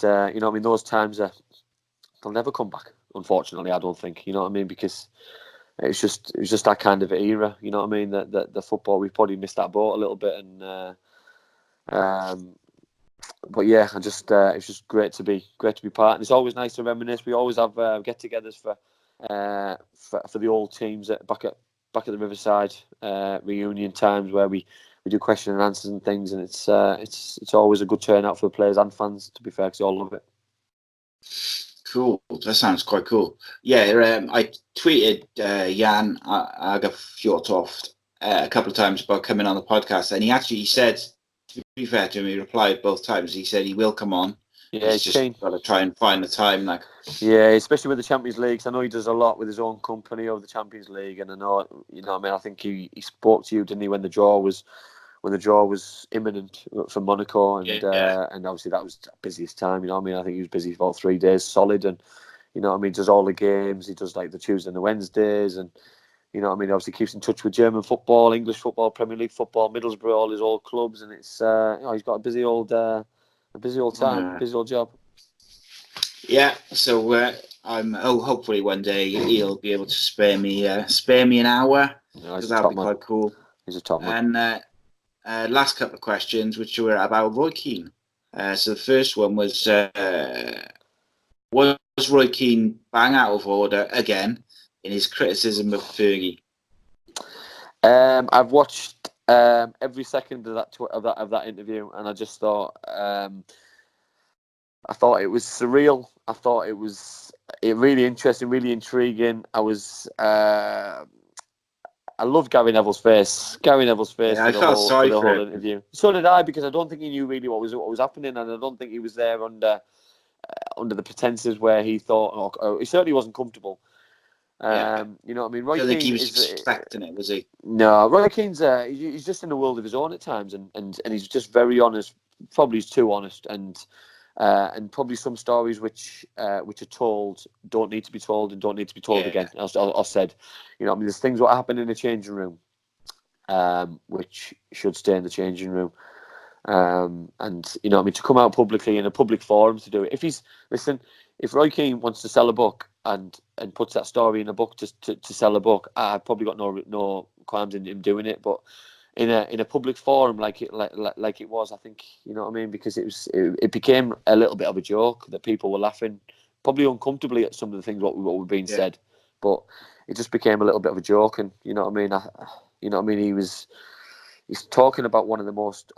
you know what I mean, those times they'll never come back, unfortunately. I don't think, you know what I mean, because it was just that kind of era. You know what I mean? That the football, we probably missed that boat a little bit, and but yeah, it's just great to be part, and it's always nice to reminisce. We always have get-togethers for the old teams back at the Riverside reunion times, where we do question and answers and things, and it's always a good turnout for the players and fans, to be fair, because they all love it. Cool. That sounds quite cool. Yeah, I tweeted Jan Fjortoft a couple of times about coming on the podcast, and he said, to be fair to him, he replied both times. He said he will come on. Yeah, he's just got to try and find the time. Yeah, especially with the Champions League. I know he does a lot with his own company over the Champions League, and I know, you know, I mean, I think he spoke to you, didn't he, when the draw was imminent for Monaco, and and obviously that was the busiest time. You know what I mean? I think he was busy for about 3 days solid, and you know what I mean, does all the games. He does like the Tuesday and the Wednesdays, and you know what I mean, obviously keeps in touch with German football, English football, Premier League football, Middlesbrough, all his old clubs, and it's you know, he's got a busy old time, busy old job. Yeah, so hopefully one day he'll be able to spare me an hour, because that'd be quite cool. He's a top man. And last couple of questions, which were about Roy Keane. So the first one was Roy Keane bang out of order again in his criticism of Fergie? I've watched every second of that interview, and I just thought I thought it was surreal. I thought it was really interesting, really intriguing. I loved Gary Neville's face. Gary Neville's face for the whole interview. So did I, because I don't think he knew really what was happening, and I don't think he was there under the pretenses where he thought, or he certainly wasn't comfortable. You know what I mean? I don't think he was expecting it, was he? No, Roy Keane's he's just in a world of his own at times, and he's just very honest. Probably he's too honest, and probably some stories which are told don't need to be told and don't need to be told again. I said, you know, I mean, there's things what happen in the changing room, which should stay in the changing room. And you know, I mean, to come out publicly in a public forum to do it. If Roy Keane wants to sell a book and puts that story in a book to sell a book, I've probably got no qualms in him doing it. But in a public forum like it was, I think, you know what I mean, because it became a little bit of a joke that people were laughing, probably uncomfortably at some of the things what were being said, but it just became a little bit of a joke. And you know what I mean, he's talking about one of the most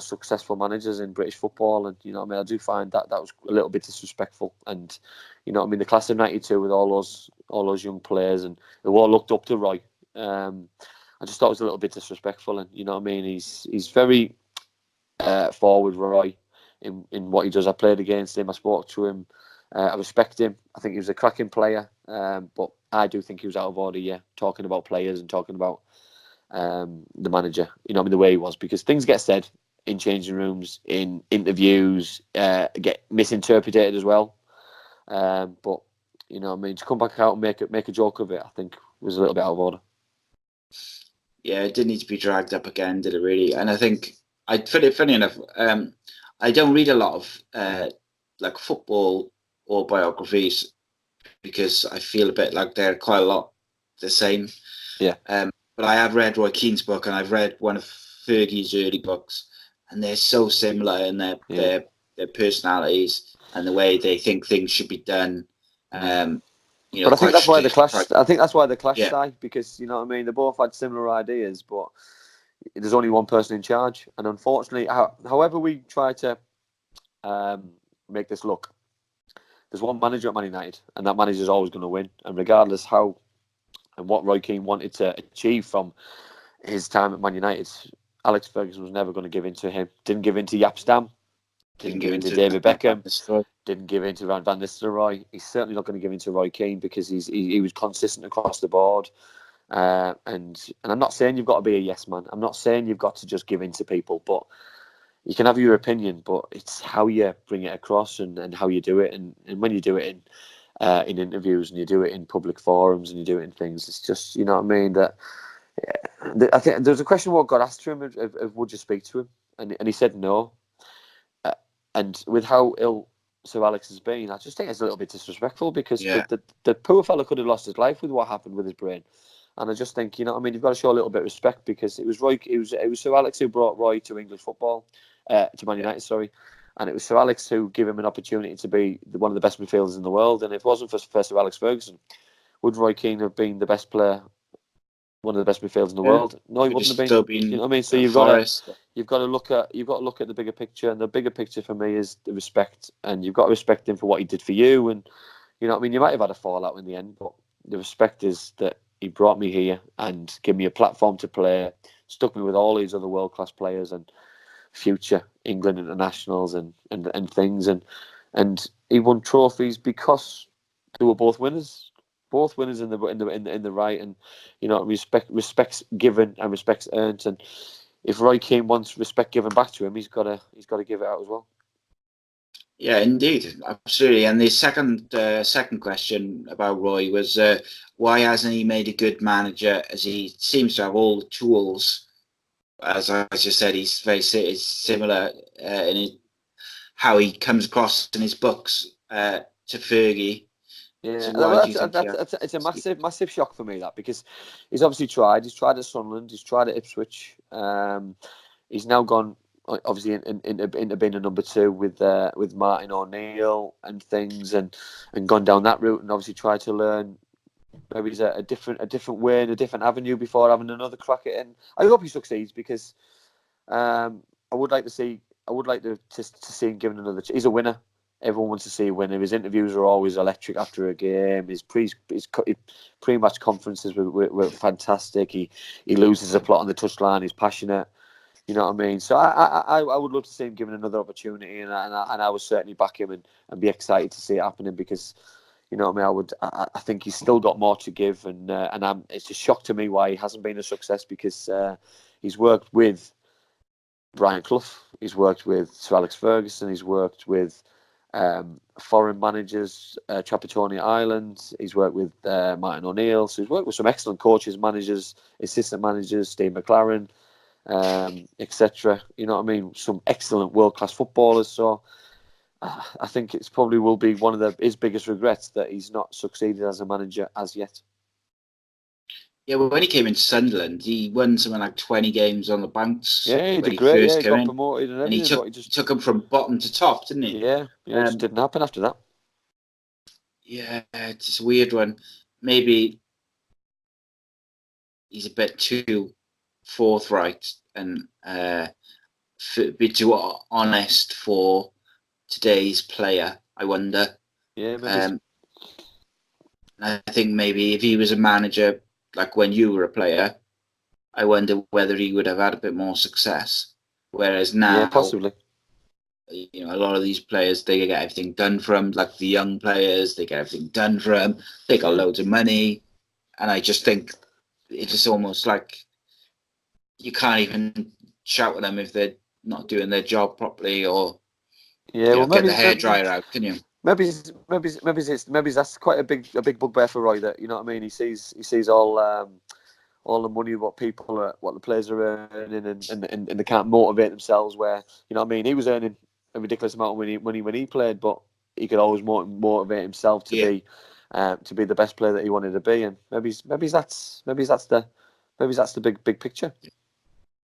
successful managers in British football, and you know what I mean, I do find that was a little bit disrespectful. And you know what I mean, the class of '92 with all those young players and who all looked up to Roy, I just thought it was a little bit disrespectful. And you know what I mean, he's very forward, Roy, in what he does. I played against him, I spoke to him, I respect him. I think he was a cracking player, but I do think he was out of order. Yeah, talking about players and talking about the manager, you know, I mean, the way he was, because things get said in changing rooms, in interviews, get misinterpreted as well. But you know, I mean, to come back out and make a joke of it, I think was a little bit out of order. Yeah, it didn't need to be dragged up again, did it really? And I think I find it funny enough. I don't read a lot of like football autobiographies, because I feel a bit like they're quite a lot the same. Yeah. But I have read Roy Keane's book, and I've read one of Fergie's early books, and they're so similar in their personalities and the way they think things should be done. You know, but I think that's why the clash. I think that's why the clash, yeah. because you know what I mean, they both had similar ideas, but there's only one person in charge, and unfortunately, however we try to make this look, there's one manager at Man United, and that manager is always going to win, and regardless how and what Roy Keane wanted to achieve from his time at Man United, Alex Ferguson was never going to give in to him. Didn't give in to Jaap Stam. Didn't give in to David Beckham. Didn't give in to Van Nistelrooy. He's certainly not going to give in to Roy Keane, because he was consistent across the board. And I'm not saying you've got to be a yes man. I'm not saying you've got to just give in to people, but you can have your opinion, but it's how you bring it across and how you do it. And when you do it in interviews, and you do it in public forums, and you do it in things, it's just, you know what I mean, that I think there's a question what got asked to him of would you speak to him, and he said no. And with how ill Sir Alex has been, I just think it's a little bit disrespectful, because the poor fella could have lost his life with what happened with his brain. And I just think, you know what I mean, you've got to show a little bit of respect, because it was Sir Alex who brought Roy to English football, to Man United, sorry. And it was Sir Alex who gave him an opportunity to be one of the best midfielders in the world. And if it wasn't for Sir Alex Ferguson, would Roy Keane have been the best player, one of the best midfielders in the world? No, he wouldn't have been. You know what I mean? So you've got to look at the bigger picture, and the bigger picture for me is the respect, and you've got to respect him for what he did for you. And you know what I mean, you might have had a fallout in the end, but the respect is that he brought me here and gave me a platform to play, stuck me with all these other world class players and future England internationals and things, and he won trophies because they were both winners. Both winners in the right, and you know, respect's given and respect's earned. And if Roy Keane wants respect given back to him, he's got to give it out as well. Yeah, indeed, absolutely. And the second question about Roy was why hasn't he made a good manager, as he seems to have all the tools? As I just said, he's very similar in how he comes across in his books to Fergie. Yeah, So why do you think it's a massive shock for me, that, because he's obviously tried. He's tried at Sunderland. He's tried at Ipswich. He's now gone, obviously, into being a number 2 with Martin O'Neill and things, and gone down that route, and obviously tried to learn maybe a different way and a different avenue before having another crack at it. And I hope he succeeds, because I would like to see see him given another. He's a winner. Everyone wants to see a winner. His interviews are always electric after a game. His pre-match conferences were fantastic. He loses a plot on the touchline. He's passionate. You know what I mean? So I would love to see him given another opportunity, and I would certainly back him and be excited to see it happening, because, you know what I mean, I think he's still got more to give, and it's a shock to me why he hasn't been a success, because he's worked with Brian Clough, he's worked with Sir Alex Ferguson, he's worked with foreign managers, Trapattoni Island, he's worked with Martin O'Neill, so he's worked with some excellent coaches, managers, assistant managers, Steve McLaren, etc. You know what I mean? Some excellent world-class footballers. So I think it's probably will be one of his biggest regrets that he's not succeeded as a manager as yet. Yeah, well, when he came into Sunderland, he won something like 20 games on the bounce. Yeah, he when did great. First he got promoted and everything. And he took him from bottom to top, didn't he? Yeah, it just didn't happen after that. Yeah, it's just a weird one. Maybe he's a bit too forthright and a bit too honest for today's player, I wonder. Yeah, maybe. I think maybe if he was a manager, like when you were a player, I wonder whether he would have had a bit more success. Whereas now, possibly. You know, a lot of these players, they get everything done for them. Like the young players, they get everything done for them. They got loads of money, and I just think it's just almost like you can't even shout at them if they're not doing their job properly, or get the hairdryer out, can you? Maybe that's quite a big bugbear for Roy. That, you know what I mean. He sees all the money, what the players are earning, and they can't motivate themselves. Where, you know what I mean, he was earning a ridiculous amount of money when he played, but he could always motivate himself to be the best player that he wanted to be. And maybe that's the big picture.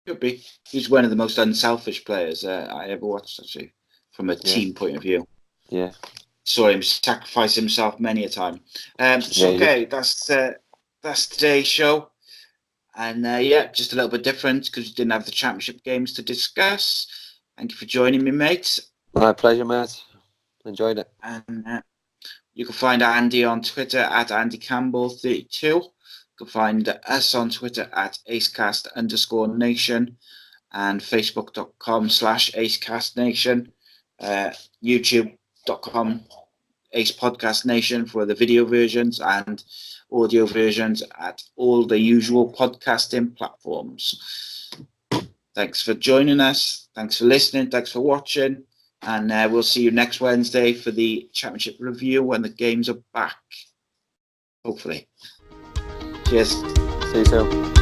Could be. He's one of the most unselfish players I ever watched, actually, from a team point of view. Yeah. Saw him sacrifice himself many a time. Okay, that's today's show. And just a little bit different because we didn't have the championship games to discuss. Thank you for joining me, mate. My pleasure, mate. Enjoyed it. And you can find Andy on Twitter at Andy Campbell 32. You can find us on Twitter at ACEcast_nation and Facebook.com/ACEcastNation. YouTube.com Ace Podcast Nation for the video versions and audio versions at all the usual podcasting platforms. Thanks for joining us. Thanks for listening. Thanks for watching. And we'll see you next Wednesday for the championship review when the games are back. Hopefully. Cheers. See you soon.